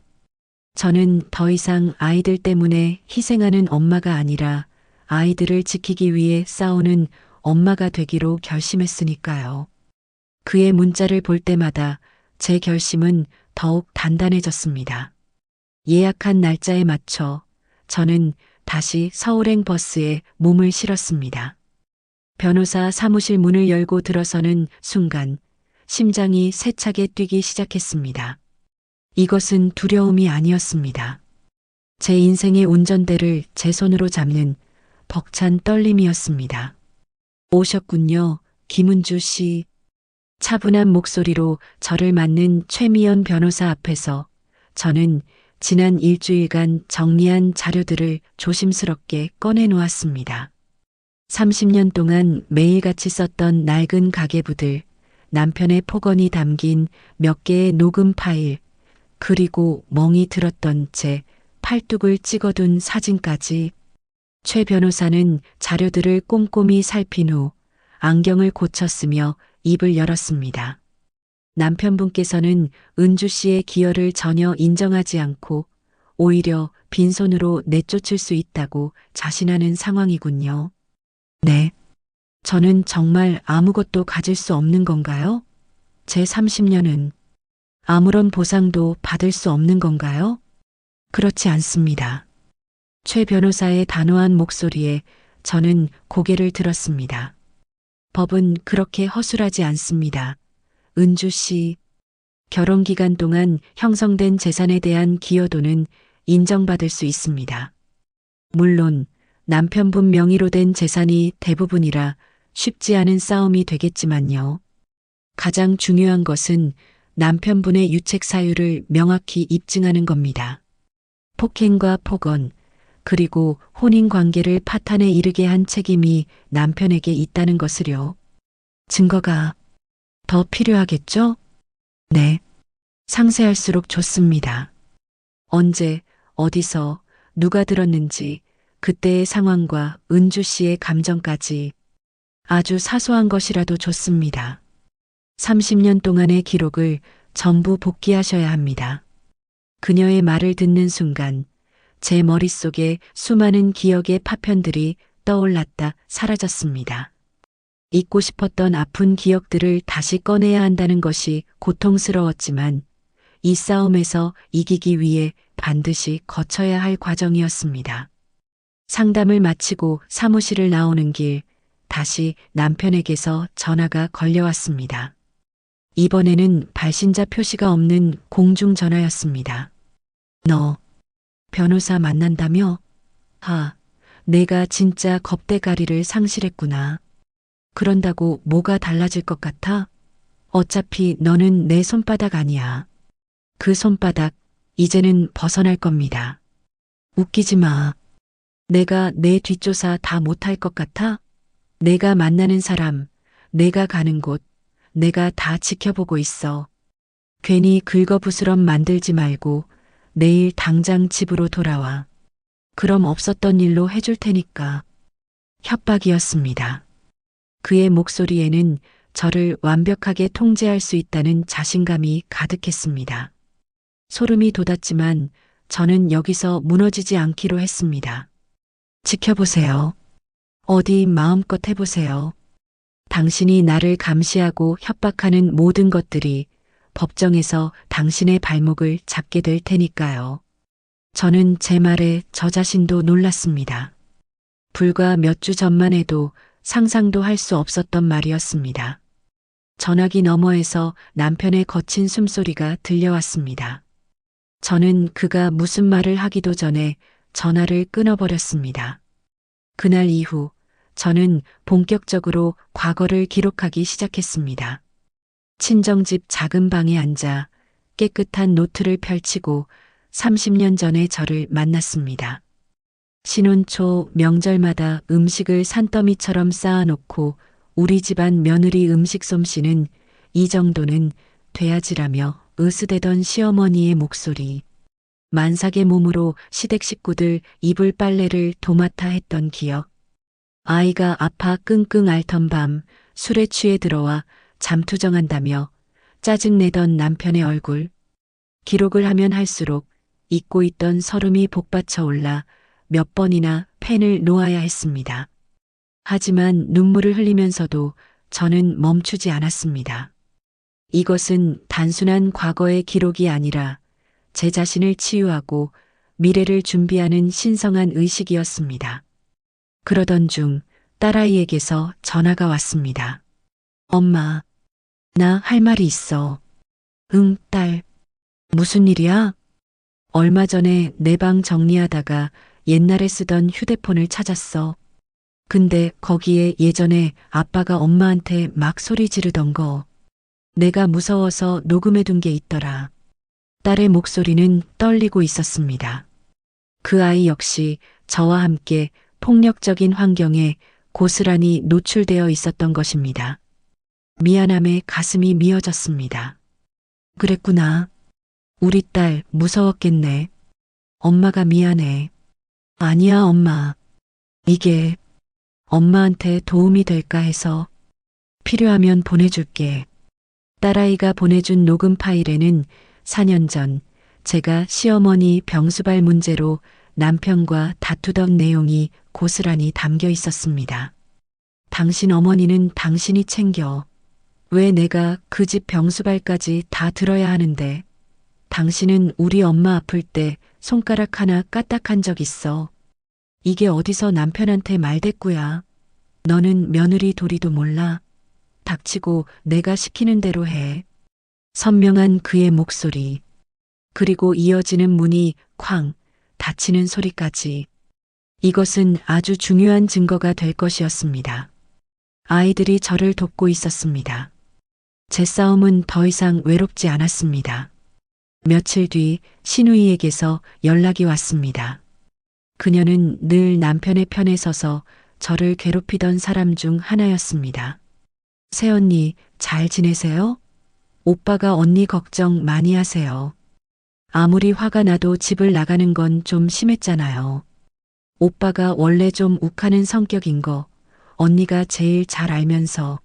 저는 더 이상 아이들 때문에 희생하는 엄마가 아니라 아이들을 지키기 위해 싸우는 엄마가 되기로 결심했으니까요. 그의 문자를 볼 때마다 제 결심은 더욱 단단해졌습니다. 예약한 날짜에 맞춰 저는 다시 서울행 버스에 몸을 실었습니다. 변호사 사무실 문을 열고 들어서는 순간 심장이 세차게 뛰기 시작했습니다. 이것은 두려움이 아니었습니다. 제 인생의 운전대를 제 손으로 잡는 벅찬 떨림이었습니다. 오셨군요, 김은주 씨. 차분한 목소리로 저를 맞는 최미연 변호사 앞에서 저는 지난 일주일간 정리한 자료들을 조심스럽게 꺼내 놓았습니다. 30년 동안 매일같이 썼던 낡은 가계부들, 남편의 폭언이 담긴 몇 개의 녹음 파일, 그리고 멍이 들었던 제 팔뚝을 찍어둔 사진까지. 최 변호사는 자료들을 꼼꼼히 살핀 후 안경을 고쳤으며 입을 열었습니다. 남편분께서는 은주 씨의 기여를 전혀 인정하지 않고 오히려 빈손으로 내쫓을 수 있다고 자신하는 상황이군요. 네. 저는 정말 아무것도 가질 수 없는 건가요? 제 30년은 아무런 보상도 받을 수 없는 건가요? 그렇지 않습니다. 최 변호사의 단호한 목소리에 저는 고개를 들었습니다. 법은 그렇게 허술하지 않습니다. 은주 씨, 결혼 기간 동안 형성된 재산에 대한 기여도는 인정받을 수 있습니다. 물론 남편분 명의로 된 재산이 대부분이라 쉽지 않은 싸움이 되겠지만요. 가장 중요한 것은 남편분의 유책 사유를 명확히 입증하는 겁니다. 폭행과 폭언, 그리고 혼인 관계를 파탄에 이르게 한 책임이 남편에게 있다는 것을요. 증거가 더 필요하겠죠? 네. 상세할수록 좋습니다. 언제, 어디서, 누가 들었는지, 그때의 상황과 은주 씨의 감정까지 아주 사소한 것이라도 좋습니다. 30년 동안의 기록을 전부 복귀하셔야 합니다. 그녀의 말을 듣는 순간 제 머릿속에 수많은 기억의 파편들이 떠올랐다 사라졌습니다. 잊고 싶었던 아픈 기억들을 다시 꺼내야 한다는 것이 고통스러웠지만 이 싸움에서 이기기 위해 반드시 거쳐야 할 과정이었습니다. 상담을 마치고 사무실을 나오는 길 다시 남편에게서 전화가 걸려왔습니다. 이번에는 발신자 표시가 없는 공중전화였습니다. 너 변호사 만난다며? 내가 진짜 겁대가리를 상실했구나. 그런다고 뭐가 달라질 것 같아? 어차피 너는 내 손바닥 아니야. 그 손바닥 이제는 벗어날 겁니다. 웃기지 마. 내가 내 뒷조사 다 못할 것 같아? 내가 만나는 사람, 내가 가는 곳, 내가 다 지켜보고 있어. 괜히 긁어부스럼 만들지 말고 내일 당장 집으로 돌아와. 그럼 없었던 일로 해줄 테니까. 협박이었습니다. 그의 목소리에는 저를 완벽하게 통제할 수 있다는 자신감이 가득했습니다. 소름이 돋았지만 저는 여기서 무너지지 않기로 했습니다. 지켜보세요. 어디 마음껏 해보세요. 당신이 나를 감시하고 협박하는 모든 것들이 법정에서 당신의 발목을 잡게 될 테니까요. 저는 제 말에 저 자신도 놀랐습니다. 불과 몇 주 전만 해도 상상도 할 수 없었던 말이었습니다. 전화기 너머에서 남편의 거친 숨소리가 들려왔습니다. 저는 그가 무슨 말을 하기도 전에 전화를 끊어버렸습니다. 그날 이후 저는 본격적으로 과거를 기록하기 시작했습니다. 친정집 작은 방에 앉아 깨끗한 노트를 펼치고 30년 전의 저를 만났습니다. 신혼 초 명절마다 음식을 산더미처럼 쌓아놓고 우리 집안 며느리 음식 솜씨는 이 정도는 돼야지라며 으스대던 시어머니의 목소리. 만삭의 몸으로 시댁 식구들 이불 빨래를 도맡아 했던 기억. 아이가 아파 끙끙 앓던 밤 술에 취해 들어와 잠투정한다며 짜증내던 남편의 얼굴. 기록을 하면 할수록 잊고 있던 설움이 복받쳐 올라 몇 번이나 펜을 놓아야 했습니다. 하지만 눈물을 흘리면서도 저는 멈추지 않았습니다. 이것은 단순한 과거의 기록이 아니라 제 자신을 치유하고 미래를 준비하는 신성한 의식이었습니다. 그러던 중 딸아이에게서 전화가 왔습니다. 엄마, 나 할 말이 있어. 응, 딸. 무슨 일이야? 얼마 전에 내 방 정리하다가 옛날에 쓰던 휴대폰을 찾았어. 근데 거기에 예전에 아빠가 엄마한테 막 소리 지르던 거. 내가 무서워서 녹음해둔 게 있더라. 딸의 목소리는 떨리고 있었습니다. 그 아이 역시 저와 함께 폭력적인 환경에 고스란히 노출되어 있었던 것입니다. 미안함에 가슴이 미어졌습니다. 그랬구나. 우리 딸 무서웠겠네. 엄마가 미안해. 아니야, 엄마. 이게 엄마한테 도움이 될까 해서 필요하면 보내줄게. 딸아이가 보내준 녹음 파일에는 4년 전 제가 시어머니 병수발 문제로 남편과 다투던 내용이 고스란히 담겨 있었습니다. 당신 어머니는 당신이 챙겨. 왜 내가 그 집 병수발까지 다 들어야 하는데. 당신은 우리 엄마 아플 때 손가락 하나 까딱한 적 있어. 이게 어디서 남편한테 말대꾸야. 너는 며느리 도리도 몰라. 닥치고 내가 시키는 대로 해. 선명한 그의 목소리. 그리고 이어지는 문이 쾅 닫히는 소리까지. 이것은 아주 중요한 증거가 될 것이었습니다. 아이들이 저를 돕고 있었습니다. 제 싸움은 더 이상 외롭지 않았습니다. 며칠 뒤 신우이에게서 연락이 왔습니다. 그녀는 늘 남편의 편에 서서 저를 괴롭히던 사람 중 하나였습니다. 새언니, 잘 지내세요? 오빠가 언니 걱정 많이 하세요. 아무리 화가 나도 집을 나가는 건 좀 심했잖아요. 오빠가 원래 좀 욱하는 성격인 거 언니가 제일 잘 알면서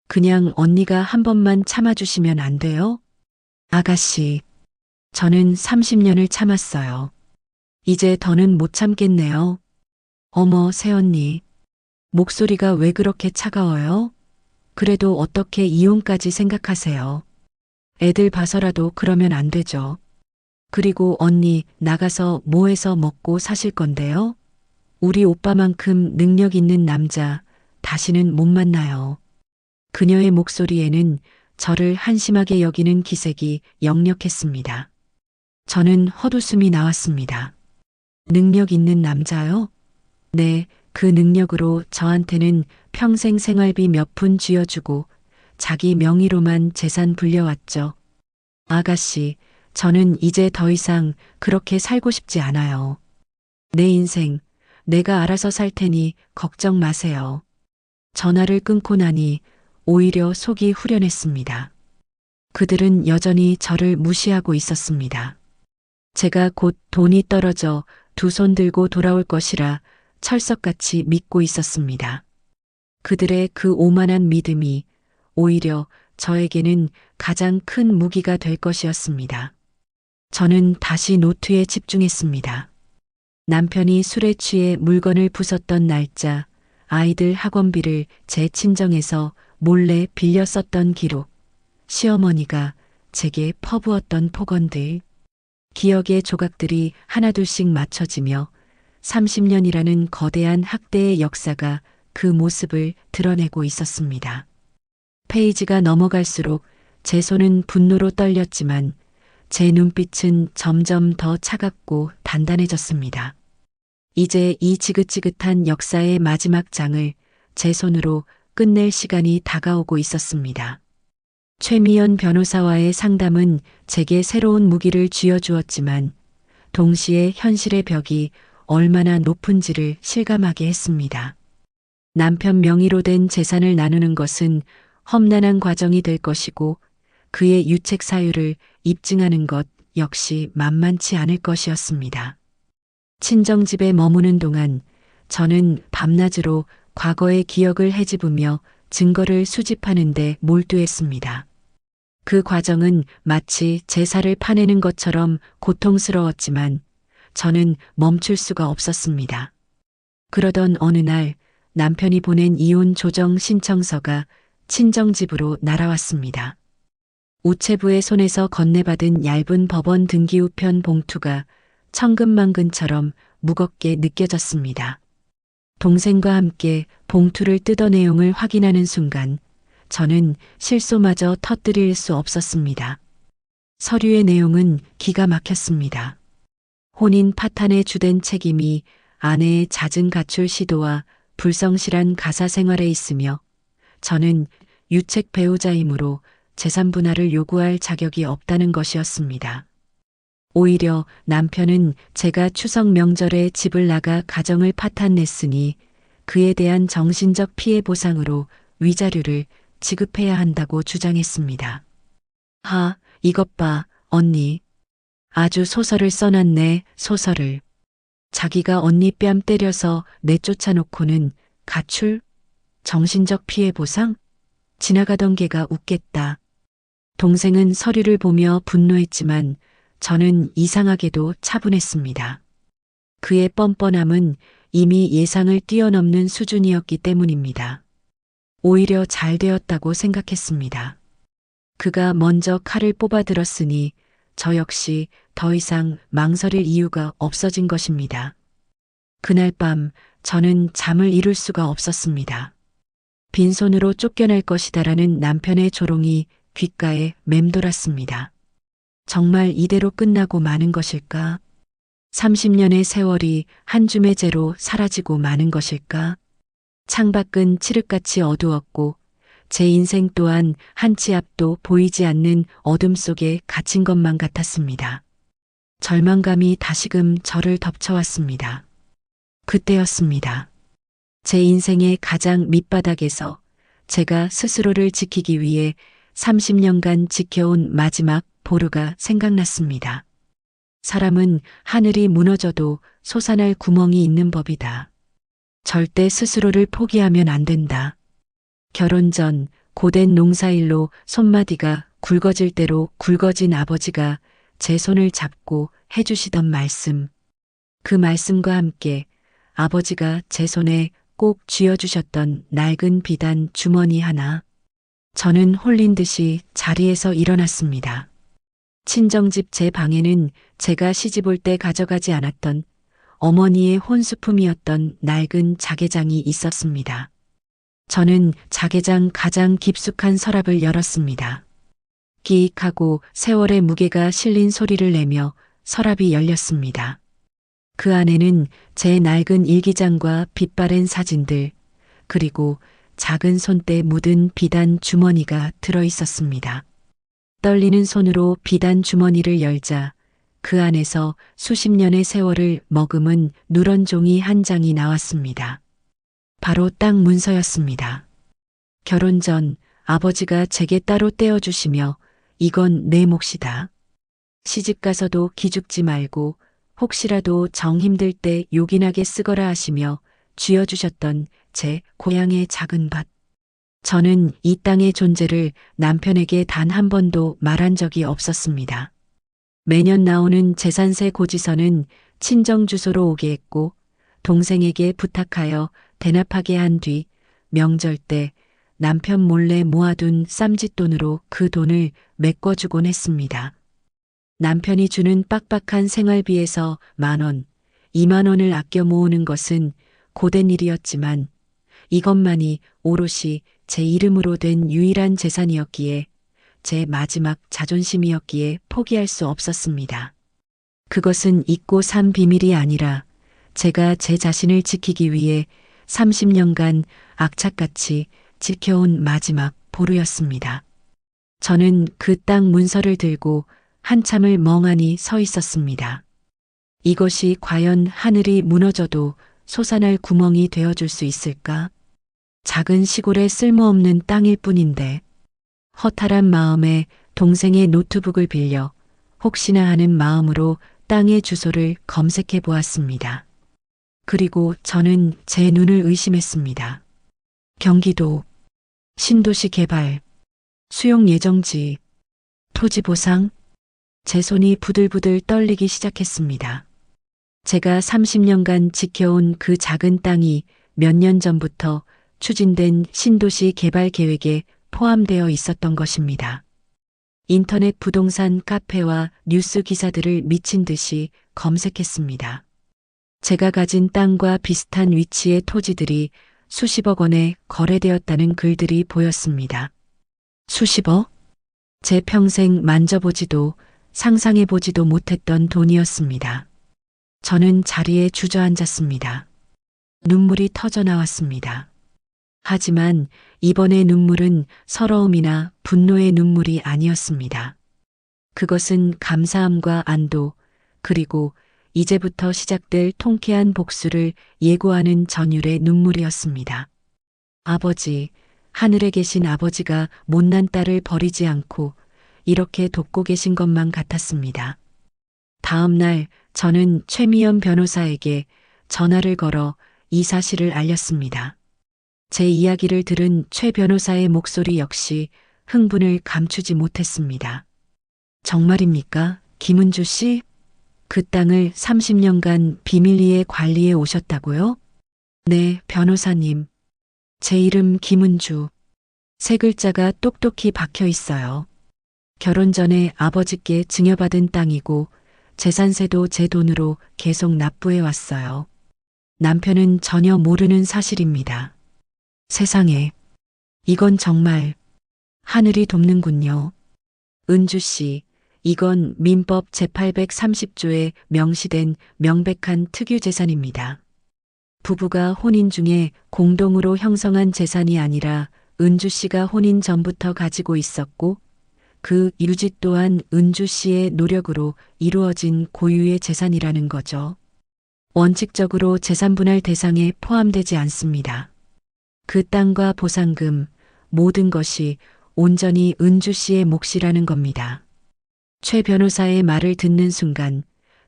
그냥 언니가 한 번만 참아주시면 안 돼요? 아가씨, 저는 30년을 참았어요. 이제 더는 못 참겠네요. 어머, 새언니. 목소리가 왜 그렇게 차가워요? 그래도 어떻게 이혼까지 생각하세요? 애들 봐서라도 그러면 안 되죠. 그리고 언니 나가서 뭐 해서 먹고 사실 건데요? 우리 오빠만큼 능력 있는 남자 다시는 못 만나요. 그녀의 목소리에는 저를 한심하게 여기는 기색이 역력했습니다. 저는 헛웃음이 나왔습니다. 능력 있는 남자요? 네, 그 능력으로 저한테는 평생 생활비 몇 푼 쥐어주고 자기 명의로만 재산 불려왔죠. 아가씨, 저는 이제 더 이상 그렇게 살고 싶지 않아요. 내 인생, 내가 알아서 살 테니 걱정 마세요. 전화를 끊고 나니 오히려 속이 후련했습니다. 그들은 여전히 저를 무시하고 있었습니다. 제가 곧 돈이 떨어져 두 손 들고 돌아올 것이라 철석같이 믿고 있었습니다. 그들의 그 오만한 믿음이 오히려 저에게는 가장 큰 무기가 될 것이었습니다. 저는 다시 노트에 집중했습니다. 남편이 술에 취해 물건을 부쉈던 날짜, 아이들 학원비를 제 친정에서 몰래 빌려 썼던 기록, 시어머니가 제게 퍼부었던 폭언들, 기억의 조각들이 하나둘씩 맞춰지며 30년이라는 거대한 학대의 역사가 그 모습을 드러내고 있었습니다. 페이지가 넘어갈수록 제 손은 분노로 떨렸지만 제 눈빛은 점점 더 차갑고 단단해졌습니다. 이제 이 지긋지긋한 역사의 마지막 장을 제 손으로 끝낼 시간이 다가오고 있었습니다. 최미연 변호사와의 상담은 제게 새로운 무기를 쥐어주었지만 동시에 현실의 벽이 얼마나 높은지를 실감하게 했습니다. 남편 명의로 된 재산을 나누는 것은 험난한 과정이 될 것이고 그의 유책 사유를 입증하는 것 역시 만만치 않을 것이었습니다. 친정집에 머무는 동안 저는 밤낮으로 과거의 기억을 헤집으며 증거를 수집하는 데 몰두했습니다. 그 과정은 마치 제사를 파내는 것처럼 고통스러웠지만 저는 멈출 수가 없었습니다. 그러던 어느 날 남편이 보낸 이혼 조정 신청서가 친정집으로 날아왔습니다. 우체부의 손에서 건네받은 얇은 법원 등기 우편 봉투가 천근만근처럼 무겁게 느껴졌습니다. 동생과 함께 봉투를 뜯어 내용을 확인하는 순간 저는 실소마저 터뜨릴 수 없었습니다. 서류의 내용은 기가 막혔습니다. 혼인 파탄의 주된 책임이 아내의 잦은 가출 시도와 불성실한 가사 생활에 있으며 저는 유책 배우자이므로 재산 분할을 요구할 자격이 없다는 것이었습니다. 오히려 남편은 제가 추석 명절에 집을 나가 가정을 파탄냈으니 그에 대한 정신적 피해 보상으로 위자료를 지급해야 한다고 주장했습니다. 이것 봐, 언니. 아주 소설을 써놨네, 소설을. 자기가 언니 뺨 때려서 내쫓아놓고는 가출? 정신적 피해 보상? 지나가던 개가 웃겠다. 동생은 서류를 보며 분노했지만 저는 이상하게도 차분했습니다. 그의 뻔뻔함은 이미 예상을 뛰어넘는 수준이었기 때문입니다. 오히려 잘 되었다고 생각했습니다. 그가 먼저 칼을 뽑아들었으니 저 역시 더 이상 망설일 이유가 없어진 것입니다. 그날 밤 저는 잠을 이룰 수가 없었습니다. 빈손으로 쫓겨날 것이다라는 남편의 조롱이 귓가에 맴돌았습니다. 정말 이대로 끝나고 마는 것일까? 30년의 세월이 한 줌의 재로 사라지고 마는 것일까? 창밖은 칠흑같이 어두웠고 제 인생 또한 한 치 앞도 보이지 않는 어둠 속에 갇힌 것만 같았습니다. 절망감이 다시금 저를 덮쳐왔습니다. 그때였습니다. 제 인생의 가장 밑바닥에서 제가 스스로를 지키기 위해 30년간 지켜온 마지막 보루가 생각났습니다. 사람은 하늘이 무너져도 솟아날 구멍이 있는 법이다. 절대 스스로를 포기하면 안 된다. 결혼 전 고된 농사일로 손마디가 굵어질 대로 굵어진 아버지가 제 손을 잡고 해주시던 말씀. 그 말씀과 함께 아버지가 제 손에 꼭 쥐어주셨던 낡은 비단 주머니 하나. 저는 홀린 듯이 자리에서 일어났습니다. 친정집 제 방에는 제가 시집 올 때 가져가지 않았던 어머니의 혼수품이었던 낡은 자개장이 있었습니다. 저는 자개장 가장 깊숙한 서랍을 열었습니다. 끼익하고 세월의 무게가 실린 소리를 내며 서랍이 열렸습니다. 그 안에는 제 낡은 일기장과 빛바랜 사진들, 그리고 작은 손때 묻은 비단 주머니가 들어 있었습니다. 떨리는 손으로 비단 주머니를 열자 그 안에서 수십 년의 세월을 머금은 누런 종이 한 장이 나왔습니다. 바로 땅 문서였습니다. 결혼 전 아버지가 제게 따로 떼어주시며 이건 내 몫이다. 시집 가서도 기죽지 말고 혹시라도 정 힘들 때 요긴하게 쓰거라 하시며 쥐어주셨던 제 고향의 작은 밭. 저는 이 땅의 존재를 남편에게 단 한 번도 말한 적이 없었습니다. 매년 나오는 재산세 고지서는 친정 주소로 오게 했고 동생에게 부탁하여 대납하게 한 뒤 명절 때 남편 몰래 모아둔 쌈짓돈으로 그 돈을 메꿔주곤 했습니다. 남편이 주는 빡빡한 생활비에서 10,000원, 20,000원을 아껴 모으는 것은 고된 일이었지만 이것만이 오롯이 제 이름으로 된 유일한 재산이었기에 제 마지막 자존심이었기에 포기할 수 없었습니다. 그것은 잊고 산 비밀이 아니라 제가 제 자신을 지키기 위해 30년간 악착같이 지켜온 마지막 보루였습니다. 저는 그 땅 문서를 들고 한참을 멍하니 서 있었습니다. 이것이 과연 하늘이 무너져도 솟아날 구멍이 되어줄 수 있을까? 작은 시골의 쓸모없는 땅일 뿐인데 허탈한 마음에 동생의 노트북을 빌려 혹시나 하는 마음으로 땅의 주소를 검색해 보았습니다. 그리고 저는 제 눈을 의심했습니다. 경기도, 신도시 개발, 수용 예정지, 토지 보상, 제 손이 부들부들 떨리기 시작했습니다. 제가 30년간 지켜온 그 작은 땅이 몇 년 전부터 추진된 신도시 개발 계획에 포함되어 있었던 것입니다. 인터넷 부동산 카페와 뉴스 기사들을 미친 듯이 검색했습니다. 제가 가진 땅과 비슷한 위치의 토지들이 수십억 원에 거래되었다는 글들이 보였습니다. 수십억? 제 평생 만져보지도 상상해보지도 못했던 돈이었습니다. 저는 자리에 주저앉았습니다. 눈물이 터져 나왔습니다. 하지만 이번의 눈물은 서러움이나 분노의 눈물이 아니었습니다. 그것은 감사함과 안도, 그리고 이제부터 시작될 통쾌한 복수를 예고하는 전율의 눈물이었습니다. 아버지, 하늘에 계신 아버지가 못난 딸을 버리지 않고 이렇게 돕고 계신 것만 같았습니다. 다음 날 저는 최미연 변호사에게 전화를 걸어 이 사실을 알렸습니다. 제 이야기를 들은 최 변호사의 목소리 역시 흥분을 감추지 못했습니다. 정말입니까? 김은주 씨? 그 땅을 30년간 비밀리에 관리해 오셨다고요? 네, 변호사님. 제 이름 김은주. 세 글자가 똑똑히 박혀 있어요. 결혼 전에 아버지께 증여받은 땅이고 재산세도 제 돈으로 계속 납부해 왔어요. 남편은 전혀 모르는 사실입니다. 세상에, 이건 정말 하늘이 돕는군요. 은주 씨, 이건 민법 제830조에 명시된 명백한 특유재산입니다. 부부가 혼인 중에 공동으로 형성한 재산이 아니라 은주 씨가 혼인 전부터 가지고 있었고 그 유지 또한 은주 씨의 노력으로 이루어진 고유의 재산이라는 거죠. 원칙적으로 재산분할 대상에 포함되지 않습니다. 그 땅과 보상금, 모든 것이 온전히 은주 씨의 몫이라는 겁니다. 최 변호사의 말을 듣는 순간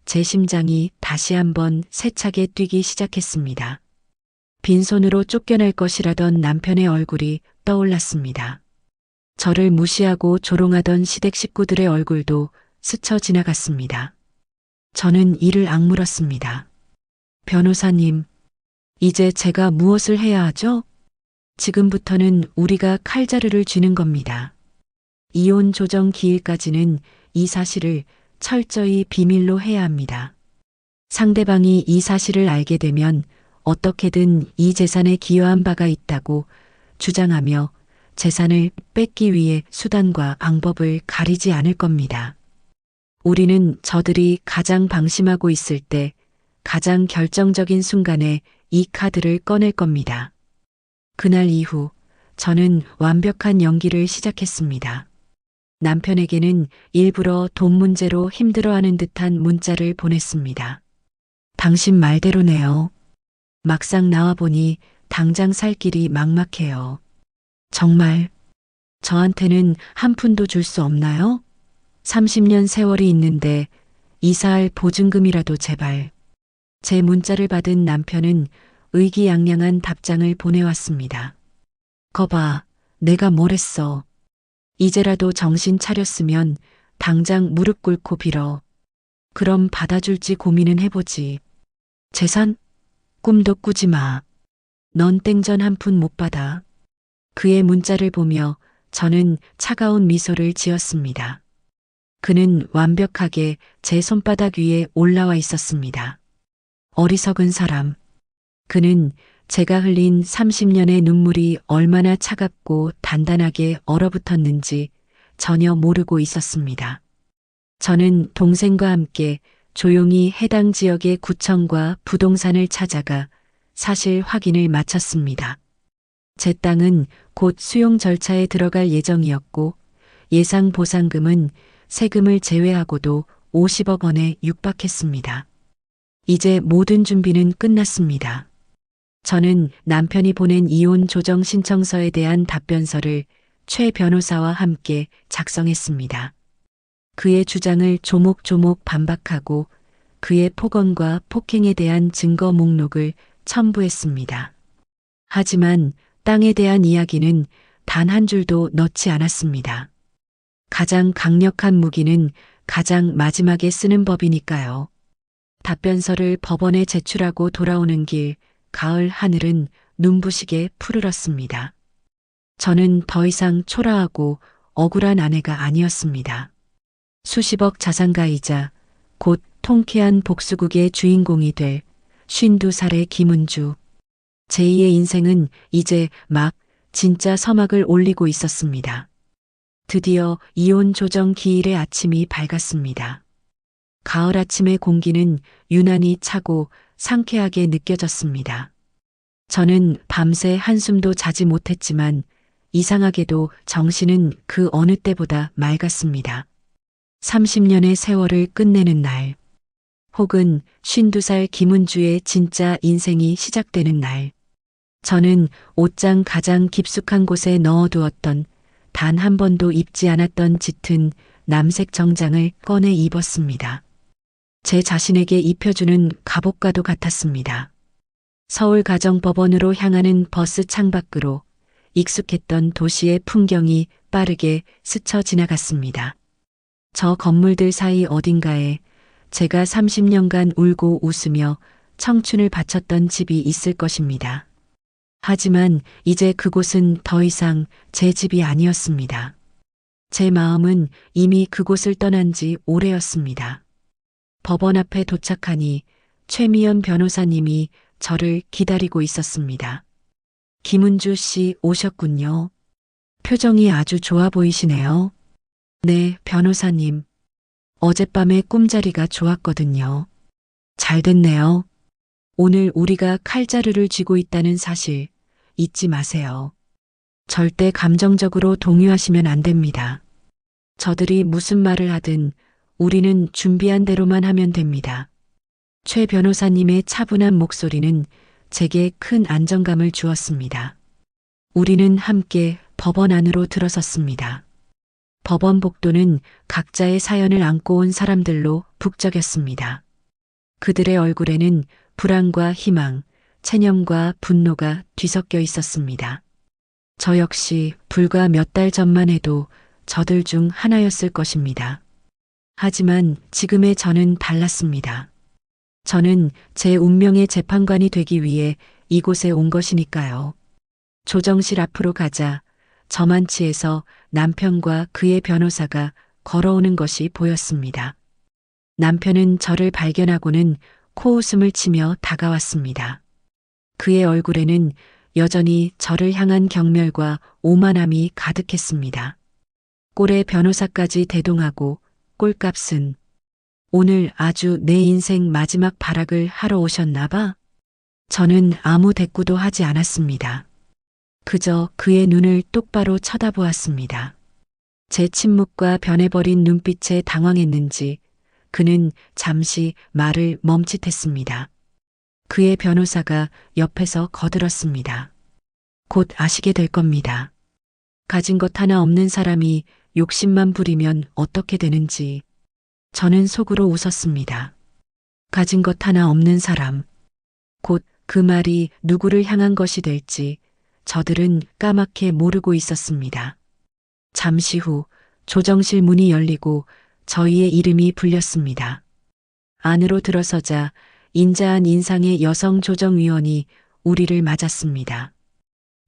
제 심장이 다시 한번 세차게 뛰기 시작했습니다. 빈손으로 쫓겨날 것이라던 남편의 얼굴이 떠올랐습니다. 저를 무시하고 조롱하던 시댁 식구들의 얼굴도 스쳐 지나갔습니다. 저는 이를 악물었습니다. 변호사님, 이제 제가 무엇을 해야 하죠? 지금부터는 우리가 칼자루를 쥐는 겁니다. 이혼 조정 기일까지는 이 사실을 철저히 비밀로 해야 합니다. 상대방이 이 사실을 알게 되면 어떻게든 이 재산에 기여한 바가 있다고 주장하며 재산을 뺏기 위해 수단과 방법을 가리지 않을 겁니다. 우리는 저들이 가장 방심하고 있을 때 가장 결정적인 순간에 이 카드를 꺼낼 겁니다. 그날 이후 저는 완벽한 연기를 시작했습니다. 남편에게는 일부러 돈 문제로 힘들어하는 듯한 문자를 보냈습니다. 당신 말대로네요. 막상 나와보니 당장 살 길이 막막해요. 정말 저한테는 한 푼도 줄 수 없나요? 30년 세월이 있는데 이사할 보증금이라도 제발. 제 문자를 받은 남편은 의기양양한 답장을 보내왔습니다. 거봐, 내가 뭘 했어. 이제라도 정신 차렸으면 당장 무릎 꿇고 빌어. 그럼 받아줄지 고민은 해보지. 재산? 꿈도 꾸지 마. 넌 땡전 한 푼 못 받아. 그의 문자를 보며 저는 차가운 미소를 지었습니다. 그는 완벽하게 제 손바닥 위에 올라와 있었습니다. 어리석은 사람. 그는 제가 흘린 30년의 눈물이 얼마나 차갑고 단단하게 얼어붙었는지 전혀 모르고 있었습니다. 저는 동생과 함께 조용히 해당 지역의 구청과 부동산을 찾아가 사실 확인을 마쳤습니다. 제 땅은 곧 수용 절차에 들어갈 예정이었고 예상 보상금은 세금을 제외하고도 50억 원에 육박했습니다. 이제 모든 준비는 끝났습니다. 저는 남편이 보낸 이혼 조정 신청서에 대한 답변서를 최 변호사와 함께 작성했습니다. 그의 주장을 조목조목 반박하고 그의 폭언과 폭행에 대한 증거 목록을 첨부했습니다. 하지만 땅에 대한 이야기는 단 한 줄도 넣지 않았습니다. 가장 강력한 무기는 가장 마지막에 쓰는 법이니까요. 답변서를 법원에 제출하고 돌아오는 길, 가을 하늘은 눈부시게 푸르렀습니다. 저는 더 이상 초라하고 억울한 아내가 아니었습니다. 수십억 자산가이자 곧 통쾌한 복수극의 주인공이 될 52살의 김은주. 제2의 인생은 이제 막 진짜 서막을 올리고 있었습니다. 드디어 이혼 조정 기일의 아침이 밝았습니다. 가을 아침의 공기는 유난히 차고 상쾌하게 느껴졌습니다. 저는 밤새 한숨도 자지 못했지만 이상하게도 정신은 그 어느 때보다 맑았습니다. 30년의 세월을 끝내는 날, 혹은 52살 김은주의 진짜 인생이 시작되는 날, 저는 옷장 가장 깊숙한 곳에 넣어두었던 단 한 번도 입지 않았던 짙은 남색 정장을 꺼내 입었습니다. 제 자신에게 입혀주는 갑옷과도 같았습니다. 서울가정법원으로 향하는 버스 창밖으로 익숙했던 도시의 풍경이 빠르게 스쳐 지나갔습니다. 저 건물들 사이 어딘가에 제가 30년간 울고 웃으며 청춘을 바쳤던 집이 있을 것입니다. 하지만 이제 그곳은 더 이상 제 집이 아니었습니다. 제 마음은 이미 그곳을 떠난 지 오래였습니다. 법원 앞에 도착하니 최미연 변호사님이 저를 기다리고 있었습니다. 김은주 씨 오셨군요. 표정이 아주 좋아 보이시네요. 네, 변호사님. 어젯밤에 꿈자리가 좋았거든요. 잘 됐네요. 오늘 우리가 칼자루를 쥐고 있다는 사실 잊지 마세요. 절대 감정적으로 동요하시면 안 됩니다. 저들이 무슨 말을 하든 우리는 준비한 대로만 하면 됩니다. 최 변호사님의 차분한 목소리는 제게 큰 안정감을 주었습니다. 우리는 함께 법원 안으로 들어섰습니다. 법원 복도는 각자의 사연을 안고 온 사람들로 북적였습니다. 그들의 얼굴에는 불안과 희망, 체념과 분노가 뒤섞여 있었습니다. 저 역시 불과 몇 달 전만 해도 저들 중 하나였을 것입니다. 하지만 지금의 저는 달랐습니다. 저는 제 운명의 재판관이 되기 위해 이곳에 온 것이니까요. 조정실 앞으로 가자 저만치에서 남편과 그의 변호사가 걸어오는 것이 보였습니다. 남편은 저를 발견하고는 코웃음을 치며 다가왔습니다. 그의 얼굴에는 여전히 저를 향한 경멸과 오만함이 가득했습니다. 꼴의 변호사까지 대동하고 꼴값은 오늘 아주 내 인생 마지막 발악을 하러 오셨나 봐? 저는 아무 대꾸도 하지 않았습니다. 그저 그의 눈을 똑바로 쳐다보았습니다. 제 침묵과 변해버린 눈빛에 당황했는지 그는 잠시 말을 멈칫했습니다. 그의 변호사가 옆에서 거들었습니다. 곧 아시게 될 겁니다. 가진 것 하나 없는 사람이 욕심만 부리면 어떻게 되는지. 저는 속으로 웃었습니다. 가진 것 하나 없는 사람. 곧 그 말이 누구를 향한 것이 될지 저들은 까맣게 모르고 있었습니다. 잠시 후 조정실 문이 열리고 저희의 이름이 불렸습니다. 안으로 들어서자 인자한 인상의 여성 조정위원이 우리를 맞았습니다.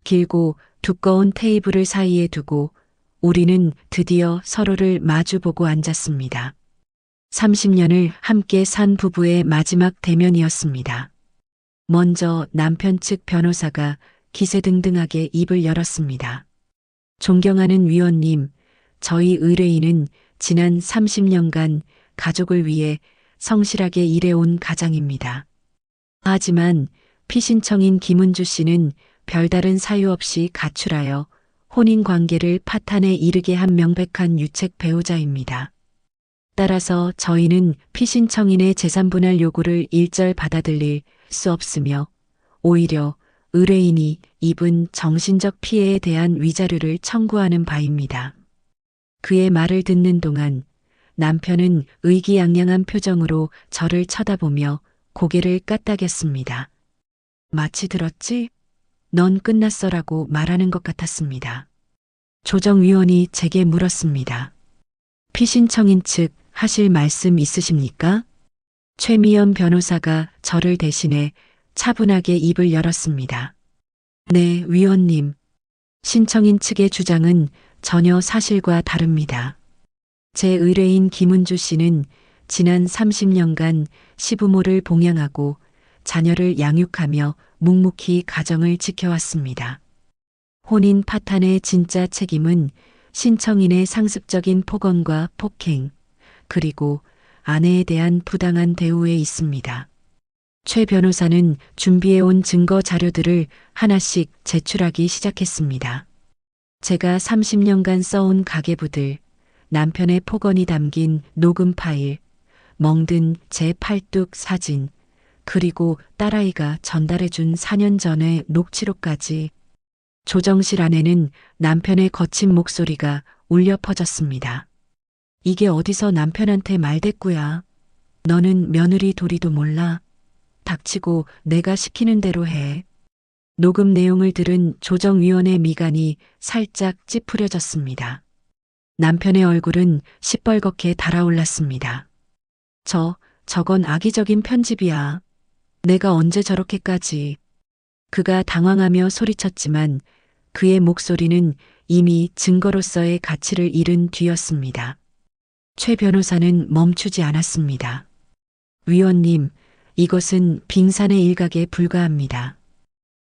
길고 두꺼운 테이블을 사이에 두고 우리는 드디어 서로를 마주보고 앉았습니다. 30년을 함께 산 부부의 마지막 대면이었습니다. 먼저 남편 측 변호사가 기세등등하게 입을 열었습니다. 존경하는 위원님, 저희 의뢰인은 지난 30년간 가족을 위해 성실하게 일해온 가장입니다. 하지만 피신청인 김은주 씨는 별다른 사유 없이 가출하여 혼인 관계를 파탄에 이르게 한 명백한 유책 배우자입니다. 따라서 저희는 피신청인의 재산분할 요구를 일절 받아들일 수 없으며 오히려 의뢰인이 입은 정신적 피해에 대한 위자료를 청구하는 바입니다. 그의 말을 듣는 동안 남편은 의기양양한 표정으로 저를 쳐다보며 고개를 까딱였습니다. 마치 들었지? 넌 끝났어라고 말하는 것 같았습니다. 조정위원이 제게 물었습니다. 피신청인 측 하실 말씀 있으십니까? 최미연 변호사가 저를 대신해 차분하게 입을 열었습니다. 네, 위원님. 신청인 측의 주장은 전혀 사실과 다릅니다. 제 의뢰인 김은주 씨는 지난 30년간 시부모를 봉양하고 자녀를 양육하며 묵묵히 가정을 지켜왔습니다. 혼인 파탄의 진짜 책임은 신청인의 상습적인 폭언과 폭행, 그리고 아내에 대한 부당한 대우에 있습니다. 최 변호사는 준비해온 증거 자료들을 하나씩 제출하기 시작했습니다. 제가 30년간 써온 가계부들, 남편의 폭언이 담긴 녹음 파일, 멍든 제 팔뚝 사진, 그리고 딸아이가 전달해준 4년 전의 녹취록까지. 조정실 안에는 남편의 거친 목소리가 울려 퍼졌습니다. 이게 어디서 남편한테 말대꾸야. 너는 며느리 도리도 몰라. 닥치고 내가 시키는 대로 해. 녹음 내용을 들은 조정위원의 미간이 살짝 찌푸려졌습니다. 남편의 얼굴은 시뻘겋게 달아올랐습니다. 저건 악의적인 편집이야. 내가 언제 저렇게까지. 그가 당황하며 소리쳤지만 그의 목소리는 이미 증거로서의 가치를 잃은 뒤였습니다. 최 변호사는 멈추지 않았습니다. 위원님, 이것은 빙산의 일각에 불과합니다.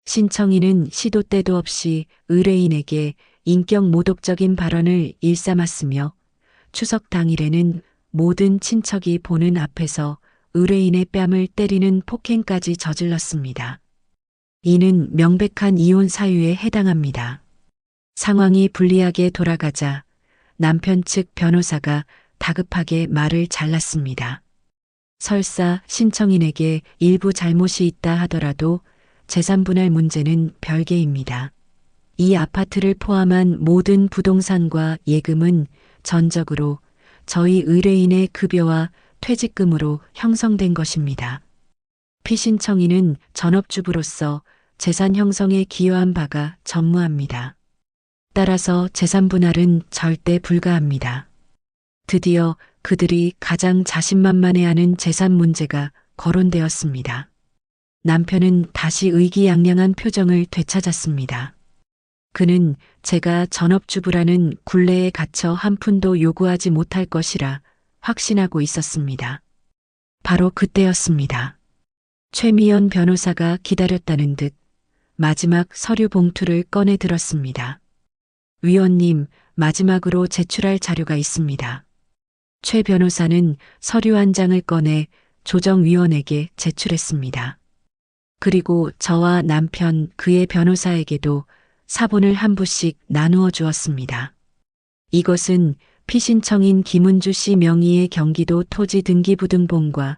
신청인은 시도 때도 없이 의뢰인에게 인격 모독적인 발언을 일삼았으며 추석 당일에는 모든 친척이 보는 앞에서 의뢰인의 뺨을 때리는 폭행까지 저질렀습니다. 이는 명백한 이혼 사유에 해당합니다. 상황이 불리하게 돌아가자 남편 측 변호사가 다급하게 말을 잘랐습니다. 설사 신청인에게 일부 잘못이 있다 하더라도 재산분할 문제는 별개입니다. 이 아파트를 포함한 모든 부동산과 예금은 전적으로 저희 의뢰인의 급여와 퇴직금으로 형성된 것입니다. 피신청인은 전업주부로서 재산 형성에 기여한 바가 전무합니다. 따라서 재산분할은 절대 불가합니다. 드디어 그들이 가장 자신만만해하는 재산 문제가 거론되었습니다. 남편은 다시 의기양양한 표정을 되찾았습니다. 그는 제가 전업주부라는 굴레에 갇혀 한 푼도 요구하지 못할 것이라 확신하고 있었습니다. 바로 그때였습니다. 최미연 변호사가 기다렸다는 듯 마지막 서류 봉투를 꺼내 들었습니다. 위원님, 마지막으로 제출할 자료가 있습니다. 최 변호사는 서류 한 장을 꺼내 조정위원에게 제출했습니다. 그리고 저와 남편 그의 변호사에게도 사본을 한 부씩 나누어 주었습니다. 이것은 피신청인 김은주 씨 명의의 경기도 토지 등기부등본과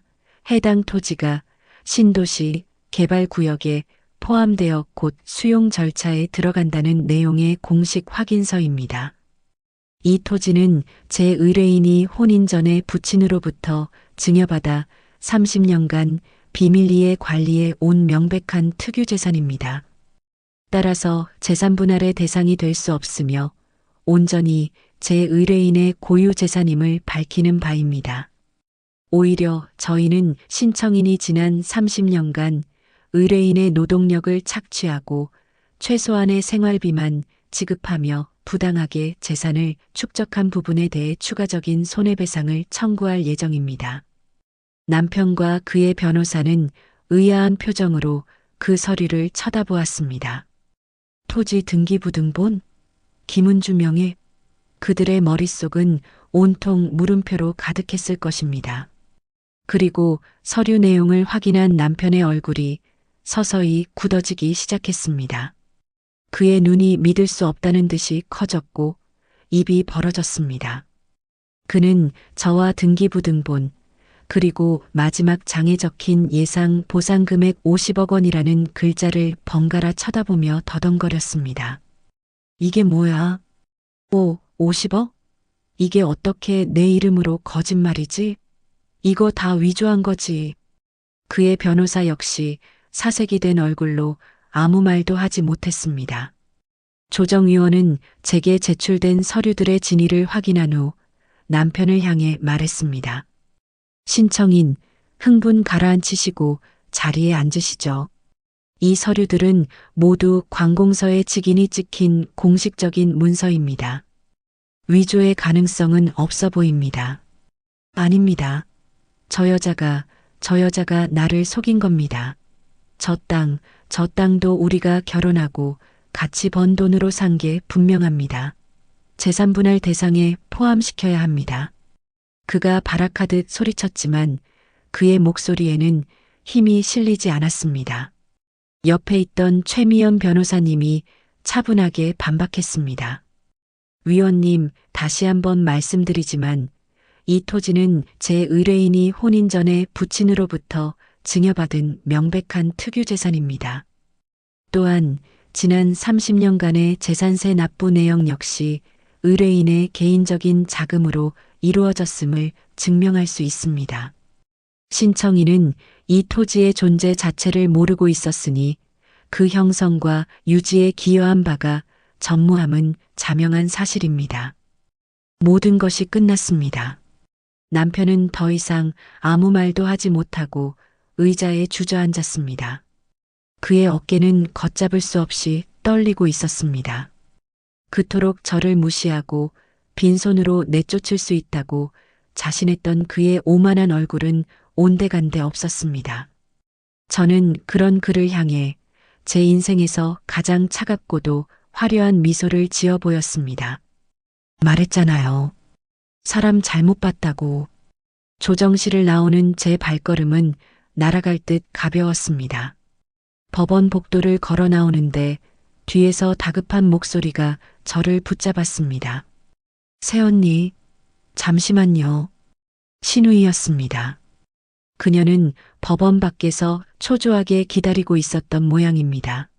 해당 토지가 신도시 개발구역에 포함되어 곧 수용 절차에 들어간다는 내용의 공식 확인서입니다. 이 토지는 제 의뢰인이 혼인 전에 부친으로부터 증여받아 30년간 비밀리에 관리해 온 명백한 특유재산입니다. 따라서 재산분할의 대상이 될 수 없으며 온전히 제 의뢰인의 고유재산임을 밝히는 바입니다. 오히려 저희는 신청인이 지난 30년간 의뢰인의 노동력을 착취하고 최소한의 생활비만 지급하며 부당하게 재산을 축적한 부분에 대해 추가적인 손해배상을 청구할 예정입니다. 남편과 그의 변호사는 의아한 표정으로 그 서류를 쳐다보았습니다. 토지 등기부등본? 김은주 명의? 그들의 머릿속은 온통 물음표로 가득했을 것입니다. 그리고 서류 내용을 확인한 남편의 얼굴이 서서히 굳어지기 시작했습니다. 그의 눈이 믿을 수 없다는 듯이 커졌고 입이 벌어졌습니다. 그는 저와 등기부등본, 그리고 마지막 장에 적힌 예상 보상 금액 50억 원이라는 글자를 번갈아 쳐다보며 더덩거렸습니다. 이게 뭐야? 50억? 이게 어떻게 내 이름으로 거짓말이지? 이거 다 위조한 거지. 그의 변호사 역시 사색이 된 얼굴로 아무 말도 하지 못했습니다. 조정위원은 제게 제출된 서류들의 진위를 확인한 후 남편을 향해 말했습니다. 신청인, 흥분 가라앉히시고 자리에 앉으시죠. 이 서류들은 모두 관공서의 직인이 찍힌 공식적인 문서입니다. 위조의 가능성은 없어 보입니다. 아닙니다. 저 여자가 나를 속인 겁니다. 저 땅도 우리가 결혼하고 같이 번 돈으로 산 게 분명합니다. 재산분할 대상에 포함시켜야 합니다. 그가 발악하듯 소리쳤지만 그의 목소리에는 힘이 실리지 않았습니다. 옆에 있던 최미연 변호사님이 차분하게 반박했습니다. 위원님, 다시 한번 말씀드리지만 이 토지는 제 의뢰인이 혼인 전에 부친으로부터 증여받은 명백한 특유재산입니다. 또한 지난 30년간의 재산세 납부 내역 역시 의뢰인의 개인적인 자금으로 이루어졌음을 증명할 수 있습니다. 신청인은 이 토지의 존재 자체를 모르고 있었으니 그 형성과 유지에 기여한 바가 전무함은 자명한 사실입니다. 모든 것이 끝났습니다. 남편은 더 이상 아무 말도 하지 못하고 의자에 주저앉았습니다. 그의 어깨는 걷잡을 수 없이 떨리고 있었습니다. 그토록 저를 무시하고 빈손으로 내쫓을 수 있다고 자신했던 그의 오만한 얼굴은 온데간데 없었습니다. 저는 그런 그를 향해 제 인생에서 가장 차갑고도 화려한 미소를 지어 보였습니다. 말했잖아요. 사람 잘못 봤다고. 조정실을 나오는 제 발걸음은 날아갈 듯 가벼웠습니다. 법원 복도를 걸어 나오는데 뒤에서 다급한 목소리가 저를 붙잡았습니다. 새언니, 잠시만요. 신우이였습니다. 그녀는 법원 밖에서 초조하게 기다리고 있었던 모양입니다.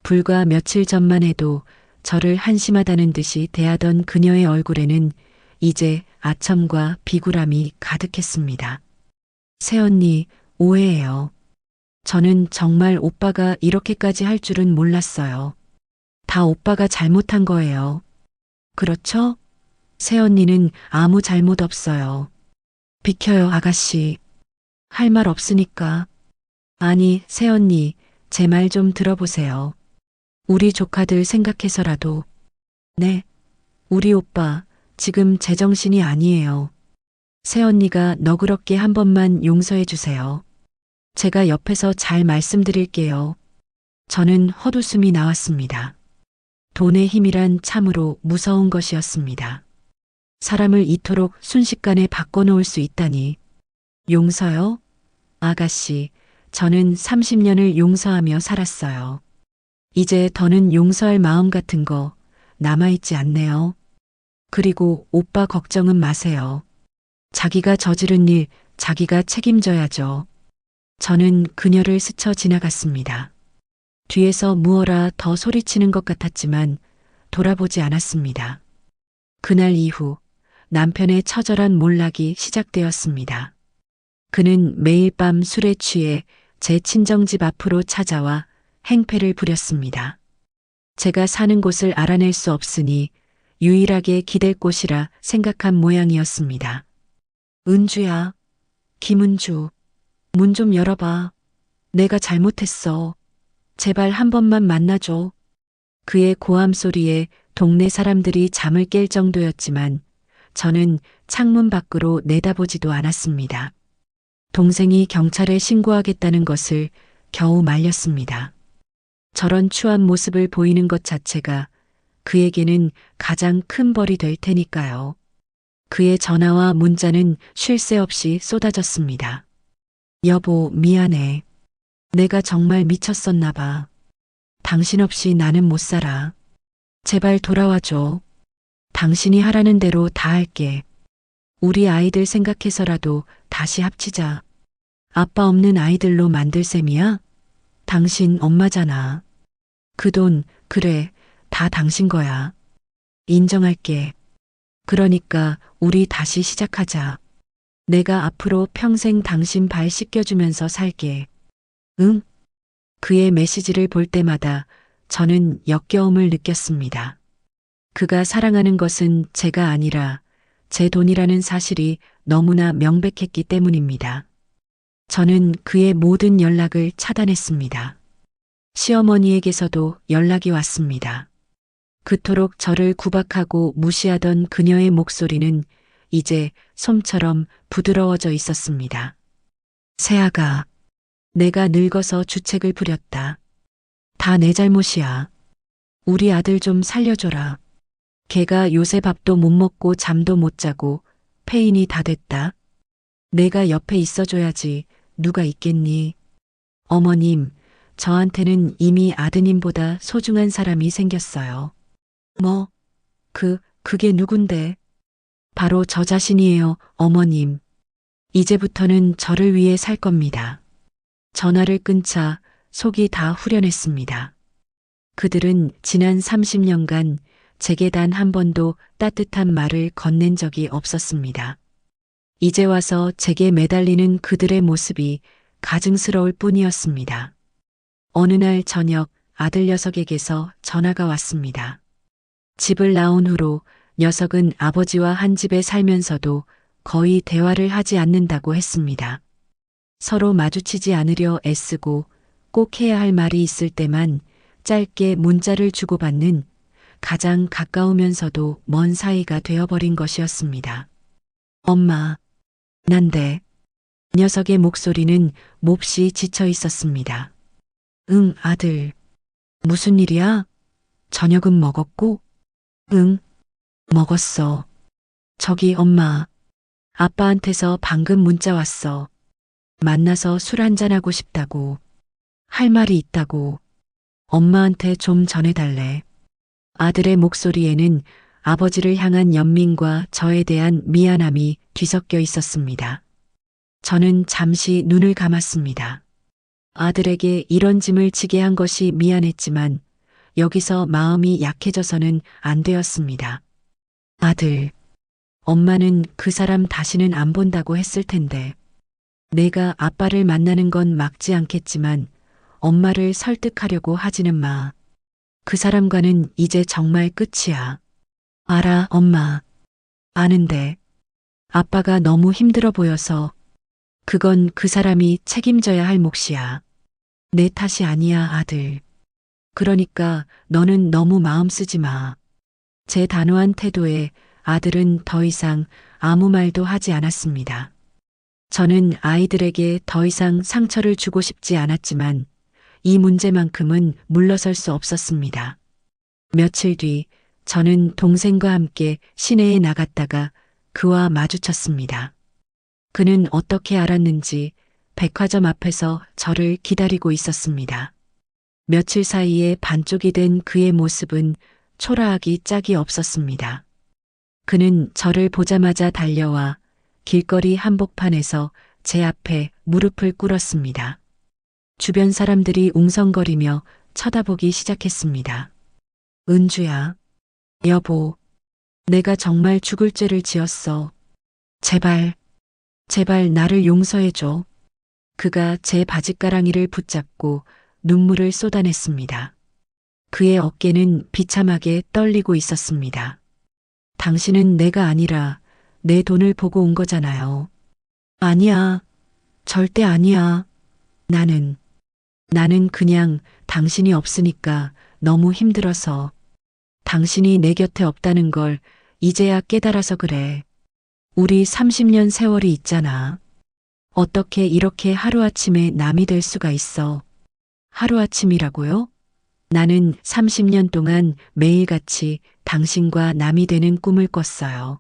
불과 며칠 전만 해도 저를 한심하다는 듯이 대하던 그녀의 얼굴에는 이제 아첨과 비굴함이 가득했습니다. 새언니, 오해해요. 저는 정말 오빠가 이렇게까지 할 줄은 몰랐어요. 다 오빠가 잘못한 거예요. 그렇죠? 새언니는 아무 잘못 없어요. 비켜요, 아가씨. 할 말 없으니까. 아니, 새언니, 제 말 좀 들어보세요. 우리 조카들 생각해서라도. 네, 우리 오빠 지금 제정신이 아니에요. 새언니가 너그럽게 한 번만 용서해 주세요. 제가 옆에서 잘 말씀드릴게요. 저는 헛웃음이 나왔습니다. 돈의 힘이란 참으로 무서운 것이었습니다. 사람을 이토록 순식간에 바꿔놓을 수 있다니. 용서요? 아가씨, 저는 30년을 용서하며 살았어요. 이제 더는 용서할 마음 같은 거 남아있지 않네요. 그리고 오빠 걱정은 마세요. 자기가 저지른 일 자기가 책임져야죠. 저는 그녀를 스쳐 지나갔습니다. 뒤에서 무어라 더 소리치는 것 같았지만 돌아보지 않았습니다. 그날 이후 남편의 처절한 몰락이 시작되었습니다. 그는 매일 밤 술에 취해 제 친정집 앞으로 찾아와 행패를 부렸습니다. 제가 사는 곳을 알아낼 수 없으니 유일하게 기댈 곳이라 생각한 모양이었습니다. 은주야, 김은주, 문 좀 열어봐. 내가 잘못했어. 제발 한 번만 만나줘. 그의 고함 소리에 동네 사람들이 잠을 깰 정도였지만 저는 창문 밖으로 내다보지도 않았습니다. 동생이 경찰에 신고하겠다는 것을 겨우 말렸습니다. 저런 추한 모습을 보이는 것 자체가 그에게는 가장 큰 벌이 될 테니까요. 그의 전화와 문자는 쉴 새 없이 쏟아졌습니다. 여보, 미안해. 내가 정말 미쳤었나 봐. 당신 없이 나는 못 살아. 제발 돌아와줘. 당신이 하라는 대로 다 할게. 우리 아이들 생각해서라도 다시 합치자. 아빠 없는 아이들로 만들 셈이야? 당신 엄마잖아. 그 돈, 그래, 다 당신 거야. 인정할게. 그러니까 우리 다시 시작하자. 내가 앞으로 평생 당신 발 씻겨주면서 살게. 응? 그의 메시지를 볼 때마다 저는 역겨움을 느꼈습니다. 그가 사랑하는 것은 제가 아니라 제 돈이라는 사실이 너무나 명백했기 때문입니다. 저는 그의 모든 연락을 차단했습니다. 시어머니에게서도 연락이 왔습니다. 그토록 저를 구박하고 무시하던 그녀의 목소리는 이제 솜처럼 부드러워져 있었습니다. 세아가, 내가 늙어서 주책을 부렸다. 다 내 잘못이야. 우리 아들 좀 살려줘라. 걔가 요새 밥도 못 먹고 잠도 못 자고 폐인이 다 됐다. 내가 옆에 있어줘야지 누가 있겠니? 어머님, 저한테는 이미 아드님보다 소중한 사람이 생겼어요. 뭐? 그게 누군데? 바로 저 자신이에요, 어머님. 이제부터는 저를 위해 살 겁니다. 전화를 끊자 속이 다 후련했습니다. 그들은 지난 30년간 제게 단 한 번도 따뜻한 말을 건넨 적이 없었습니다. 이제 와서 제게 매달리는 그들의 모습이 가증스러울 뿐이었습니다. 어느 날 저녁 아들 녀석에게서 전화가 왔습니다. 집을 나온 후로 녀석은 아버지와 한 집에 살면서도 거의 대화를 하지 않는다고 했습니다. 서로 마주치지 않으려 애쓰고 꼭 해야 할 말이 있을 때만 짧게 문자를 주고받는 가장 가까우면서도 먼 사이가 되어버린 것이었습니다. 엄마, 난데. 녀석의 목소리는 몹시 지쳐 있었습니다. 응, 아들. 무슨 일이야? 저녁은 먹었고? 응, 먹었어. 저기 엄마. 아빠한테서 방금 문자 왔어. 만나서 술 한잔하고 싶다고. 할 말이 있다고. 엄마한테 좀 전해달래. 아들의 목소리에는 아버지를 향한 연민과 저에 대한 미안함이 뒤섞여 있었습니다. 저는 잠시 눈을 감았습니다. 아들에게 이런 짐을 지게 한 것이 미안했지만 여기서 마음이 약해져서는 안 되었습니다. 아들, 엄마는 그 사람 다시는 안 본다고 했을 텐데 내가 아빠를 만나는 건 막지 않겠지만 엄마를 설득하려고 하지는 마. 그 사람과는 이제 정말 끝이야. 알아, 엄마. 아는데 아빠가 너무 힘들어 보여서 그건 그 사람이 책임져야 할 몫이야. 내 탓이 아니야, 아들. 그러니까 너는 너무 마음 쓰지 마. 제 단호한 태도에 아들은 더 이상 아무 말도 하지 않았습니다. 저는 아이들에게 더 이상 상처를 주고 싶지 않았지만 이 문제만큼은 물러설 수 없었습니다. 며칠 뒤 저는 동생과 함께 시내에 나갔다가 그와 마주쳤습니다. 그는 어떻게 알았는지 백화점 앞에서 저를 기다리고 있었습니다. 며칠 사이에 반쪽이 된 그의 모습은 초라하기 짝이 없었습니다. 그는 저를 보자마자 달려와 길거리 한복판에서 제 앞에 무릎을 꿇었습니다. 주변 사람들이 웅성거리며 쳐다보기 시작했습니다. 은주야, 여보, 내가 정말 죽을 죄를 지었어. 제발 나를 용서해줘. 그가 제 바짓가랑이를 붙잡고 눈물을 쏟아냈습니다. 그의 어깨는 비참하게 떨리고 있었습니다. 당신은 내가 아니라 내 돈을 보고 온 거잖아요. 아니야. 절대 아니야. 나는 그냥 당신이 없으니까 너무 힘들어서. 당신이 내 곁에 없다는 걸 이제야 깨달아서 그래. 우리 30년 세월이 있잖아. 어떻게 이렇게 하루아침에 남이 될 수가 있어. 하루아침이라고요? 나는 30년 동안 매일같이 당신과 남이 되는 꿈을 꿨어요.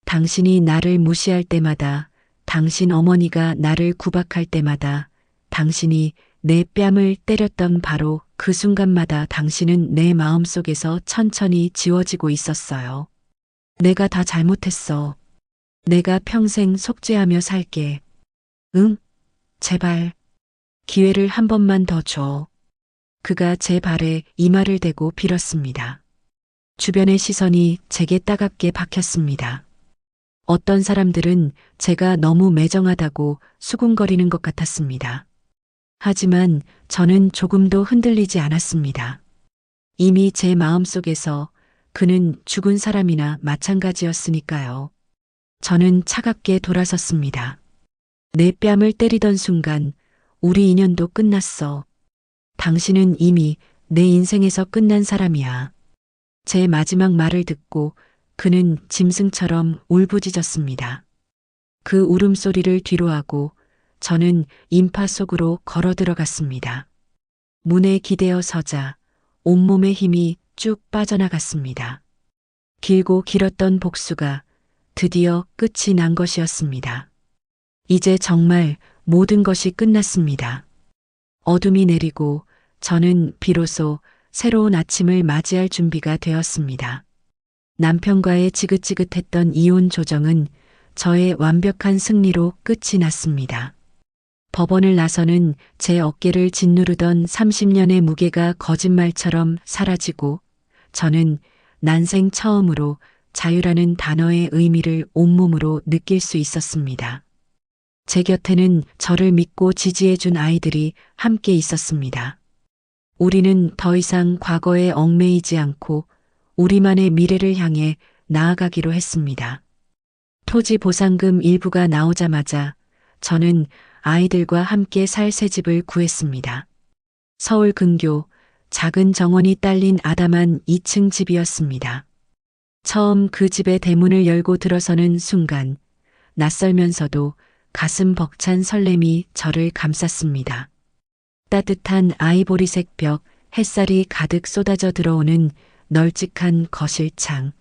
당신이 나를 무시할 때마다, 당신 어머니가 나를 구박할 때마다, 당신이 내 뺨을 때렸던 바로 그 순간마다 당신은 내 마음속에서 천천히 지워지고 있었어요. 내가 다 잘못했어. 내가 평생 속죄하며 살게. 응? 제발. 기회를 한 번만 더 줘. 그가 제 발에 이마를 대고 빌었습니다. 주변의 시선이 제게 따갑게 박혔습니다. 어떤 사람들은 제가 너무 매정하다고 수군거리는 것 같았습니다. 하지만 저는 조금도 흔들리지 않았습니다. 이미 제 마음속에서 그는 죽은 사람이나 마찬가지였으니까요. 저는 차갑게 돌아섰습니다. 내 뺨을 때리던 순간 우리 인연도 끝났어. 당신은 이미 내 인생에서 끝난 사람이야. 제 마지막 말을 듣고 그는 짐승처럼 울부짖었습니다. 그 울음소리를 뒤로하고 저는 인파 속으로 걸어 들어갔습니다. 문에 기대어 서자 온몸의 힘이 쭉 빠져나갔습니다. 길고 길었던 복수가 드디어 끝이 난 것이었습니다. 이제 정말 모든 것이 끝났습니다. 어둠이 내리고 저는 비로소 새로운 아침을 맞이할 준비가 되었습니다. 남편과의 지긋지긋했던 이혼 조정은 저의 완벽한 승리로 끝이 났습니다. 법원을 나서는 제 어깨를 짓누르던 30년의 무게가 거짓말처럼 사라지고 저는 난생 처음으로 자유라는 단어의 의미를 온몸으로 느낄 수 있었습니다. 제 곁에는 저를 믿고 지지해준 아이들이 함께 있었습니다. 우리는 더 이상 과거에 얽매이지 않고 우리만의 미래를 향해 나아가기로 했습니다. 토지 보상금 일부가 나오자마자 저는 아이들과 함께 살 새 집을 구했습니다. 서울 근교 작은 정원이 딸린 아담한 2층 집이었습니다. 처음 그 집의 대문을 열고 들어서는 순간 낯설면서도 가슴 벅찬 설렘이 저를 감쌌습니다. 따뜻한 아이보리색 벽, 햇살이 가득 쏟아져 들어오는 널찍한 거실창,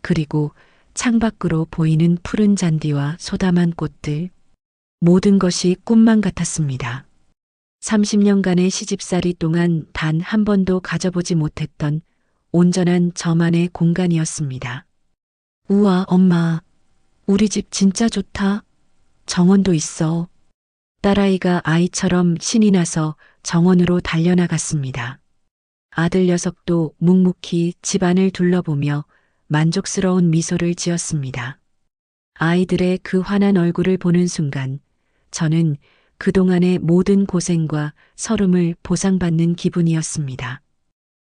그리고 창밖으로 보이는 푸른 잔디와 소담한 꽃들, 모든 것이 꿈만 같았습니다. 30년간의 시집살이 동안 단 한 번도 가져보지 못했던 온전한 저만의 공간이었습니다. 우와, 엄마, 우리 집 진짜 좋다. 정원도 있어. 딸아이가 아이처럼 신이 나서 정원으로 달려나갔습니다. 아들 녀석도 묵묵히 집안을 둘러보며 만족스러운 미소를 지었습니다. 아이들의 그 환한 얼굴을 보는 순간 저는 그동안의 모든 고생과 서름을 보상받는 기분이었습니다.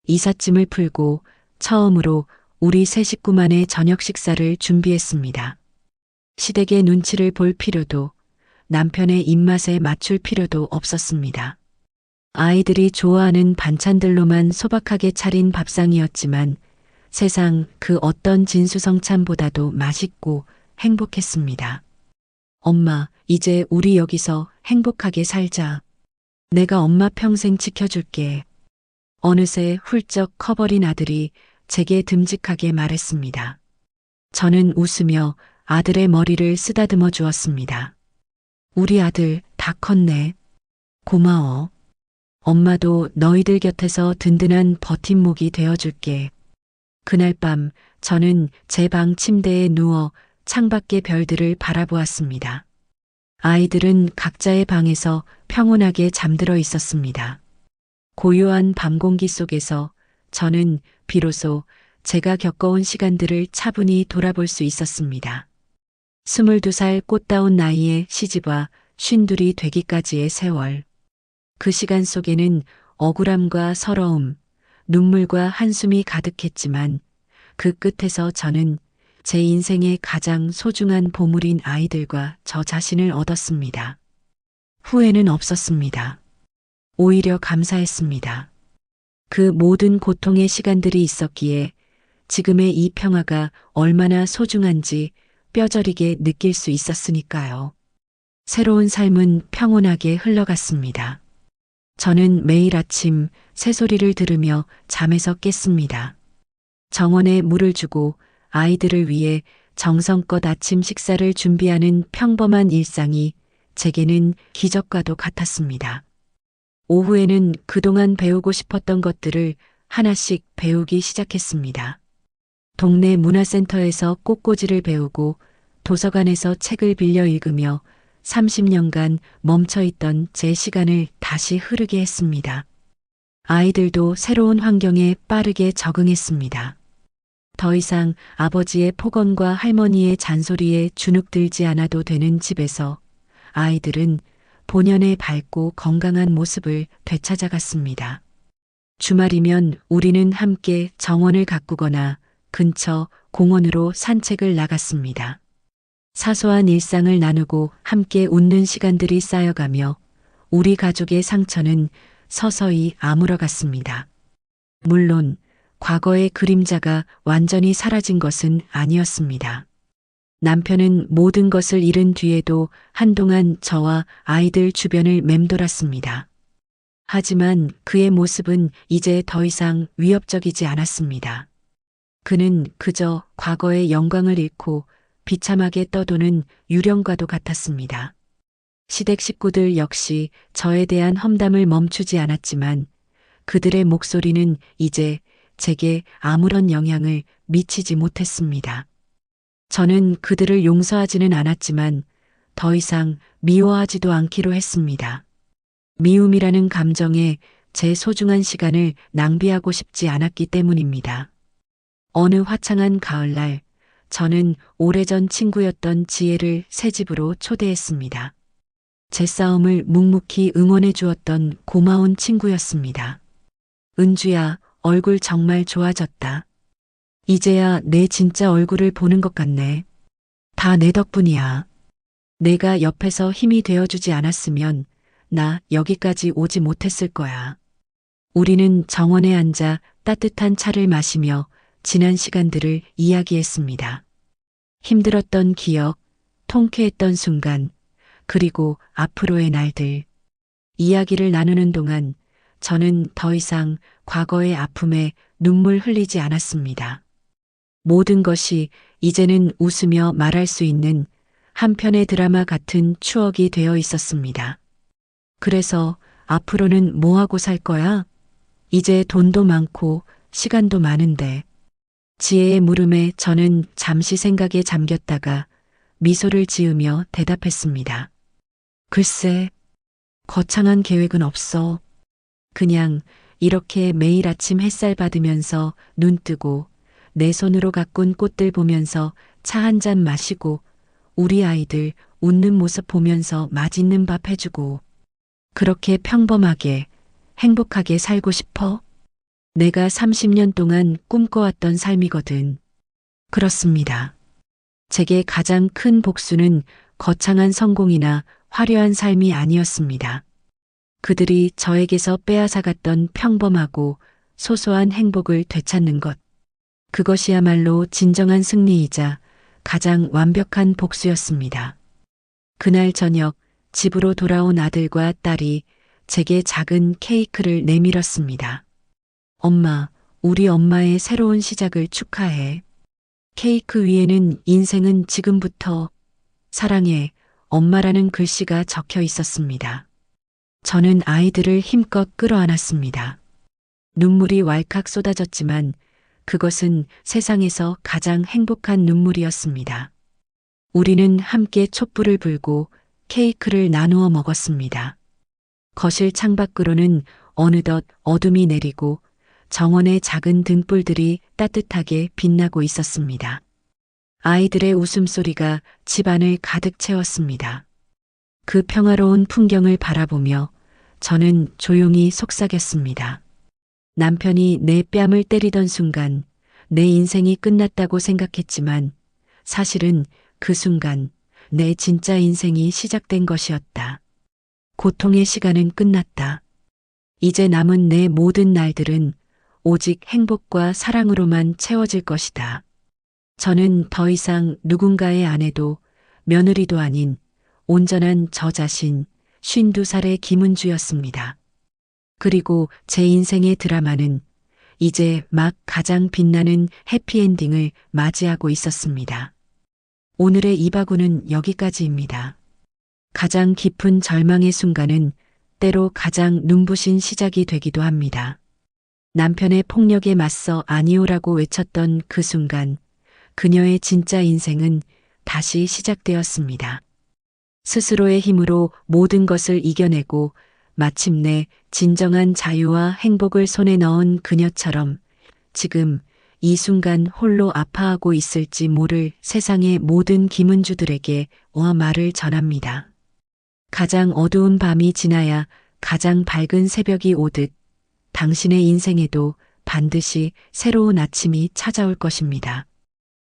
이삿짐을 풀고 처음으로 우리 세 식구만의 저녁 식사를 준비했습니다. 시댁의 눈치를 볼 필요도 남편의 입맛에 맞출 필요도 없었습니다. 아이들이 좋아하는 반찬들로만 소박하게 차린 밥상이었지만 세상 그 어떤 진수성찬보다도 맛있고 행복했습니다. 엄마, 이제 우리 여기서 행복하게 살자. 내가 엄마 평생 지켜줄게. 어느새 훌쩍 커버린 아들이 제게 듬직하게 말했습니다. 저는 웃으며 아들의 머리를 쓰다듬어 주었습니다. 우리 아들 다 컸네. 고마워. 엄마도 너희들 곁에서 든든한 버팀목이 되어줄게. 그날 밤 저는 제 방 침대에 누워 창밖의 별들을 바라보았습니다. 아이들은 각자의 방에서 평온하게 잠들어 있었습니다. 고요한 밤 공기 속에서 저는 비로소 제가 겪어온 시간들을 차분히 돌아볼 수 있었습니다. 22살 꽃다운 나이에 시집와 52이 되기까지의 세월. 그 시간 속에는 억울함과 서러움, 눈물과 한숨이 가득했지만 그 끝에서 저는 제 인생의 가장 소중한 보물인 아이들과 저 자신을 얻었습니다. 후회는 없었습니다. 오히려 감사했습니다. 그 모든 고통의 시간들이 있었기에 지금의 이 평화가 얼마나 소중한지 뼈저리게 느낄 수 있었으니까요. 새로운 삶은 평온하게 흘러갔습니다. 저는 매일 아침 새소리를 들으며 잠에서 깼습니다. 정원에 물을 주고 아이들을 위해 정성껏 아침 식사를 준비하는 평범한 일상이 제게는 기적과도 같았습니다. 오후에는 그동안 배우고 싶었던 것들을 하나씩 배우기 시작했습니다. 동네 문화센터에서 꽃꽂이를 배우고 도서관에서 책을 빌려 읽으며 30년간 멈춰있던 제 시간을 다시 흐르게 했습니다. 아이들도 새로운 환경에 빠르게 적응했습니다. 더 이상 아버지의 폭언과 할머니의 잔소리에 주눅들지 않아도 되는 집에서 아이들은 본연의 밝고 건강한 모습을 되찾아갔습니다. 주말이면 우리는 함께 정원을 가꾸거나 근처 공원으로 산책을 나갔습니다. 사소한 일상을 나누고 함께 웃는 시간들이 쌓여가며 우리 가족의 상처는 서서히 아물어갔습니다. 물론 과거의 그림자가 완전히 사라진 것은 아니었습니다. 남편은 모든 것을 잃은 뒤에도 한동안 저와 아이들 주변을 맴돌았습니다. 하지만 그의 모습은 이제 더 이상 위협적이지 않았습니다. 그는 그저 과거의 영광을 잃고 비참하게 떠도는 유령과도 같았습니다. 시댁 식구들 역시 저에 대한 험담을 멈추지 않았지만 그들의 목소리는 이제 제게 아무런 영향을 미치지 못했습니다. 저는 그들을 용서하지는 않았지만 더 이상 미워하지도 않기로 했습니다. 미움이라는 감정에 제 소중한 시간을 낭비하고 싶지 않았기 때문입니다. 어느 화창한 가을날, 저는 오래전 친구였던 지혜를 새 집으로 초대했습니다. 제 싸움을 묵묵히 응원해 주었던 고마운 친구였습니다. 은주야, 얼굴 정말 좋아졌다. 이제야 내 진짜 얼굴을 보는 것 같네. 다 내 덕분이야. 내가 옆에서 힘이 되어주지 않았으면 나 여기까지 오지 못했을 거야. 우리는 정원에 앉아 따뜻한 차를 마시며 지난 시간들을 이야기했습니다. 힘들었던 기억, 통쾌했던 순간, 그리고 앞으로의 날들. 이야기를 나누는 동안 저는 더 이상 과거의 아픔에 눈물 흘리지 않았습니다. 모든 것이 이제는 웃으며 말할 수 있는 한 편의 드라마 같은 추억이 되어 있었습니다. 그래서 앞으로는 뭐 하고 살 거야? 이제 돈도 많고 시간도 많은데. 지혜의 물음에 저는 잠시 생각에 잠겼다가 미소를 지으며 대답했습니다. 글쎄, 거창한 계획은 없어. 그냥 이렇게 매일 아침 햇살 받으면서 눈 뜨고 내 손으로 가꾼 꽃들 보면서 차 한 잔 마시고 우리 아이들 웃는 모습 보면서 맛있는 밥 해주고 그렇게 평범하게 행복하게 살고 싶어? 내가 30년 동안 꿈꿔왔던 삶이거든. 그렇습니다. 제게 가장 큰 복수는 거창한 성공이나 화려한 삶이 아니었습니다. 그들이 저에게서 빼앗아갔던 평범하고 소소한 행복을 되찾는 것. 그것이야말로 진정한 승리이자 가장 완벽한 복수였습니다. 그날 저녁 집으로 돌아온 아들과 딸이 제게 작은 케이크를 내밀었습니다. 엄마, 우리 엄마의 새로운 시작을 축하해. 케이크 위에는 인생은 지금부터 사랑해, 엄마라는 글씨가 적혀 있었습니다. 저는 아이들을 힘껏 끌어안았습니다. 눈물이 왈칵 쏟아졌지만 그것은 세상에서 가장 행복한 눈물이었습니다. 우리는 함께 촛불을 불고 케이크를 나누어 먹었습니다. 거실 창밖으로는 어느덧 어둠이 내리고 정원의 작은 등불들이 따뜻하게 빛나고 있었습니다. 아이들의 웃음소리가 집안을 가득 채웠습니다. 그 평화로운 풍경을 바라보며 저는 조용히 속삭였습니다. 남편이 내 뺨을 때리던 순간 내 인생이 끝났다고 생각했지만 사실은 그 순간 내 진짜 인생이 시작된 것이었다. 고통의 시간은 끝났다. 이제 남은 내 모든 날들은 오직 행복과 사랑으로만 채워질 것이다. 저는 더 이상 누군가의 아내도 며느리도 아닌 온전한 저 자신 52살의 김은주였습니다. 그리고 제 인생의 드라마는 이제 막 가장 빛나는 해피엔딩을 맞이하고 있었습니다. 오늘의 이바구는 여기까지입니다. 가장 깊은 절망의 순간은 때로 가장 눈부신 시작이 되기도 합니다. 남편의 폭력에 맞서 아니오라고 외쳤던 그 순간, 그녀의 진짜 인생은 다시 시작되었습니다. 스스로의 힘으로 모든 것을 이겨내고 마침내 진정한 자유와 행복을 손에 넣은 그녀처럼 지금 이 순간 홀로 아파하고 있을지 모를 세상의 모든 김은주들에게 말을 전합니다. 가장 어두운 밤이 지나야 가장 밝은 새벽이 오듯 당신의 인생에도 반드시 새로운 아침이 찾아올 것입니다.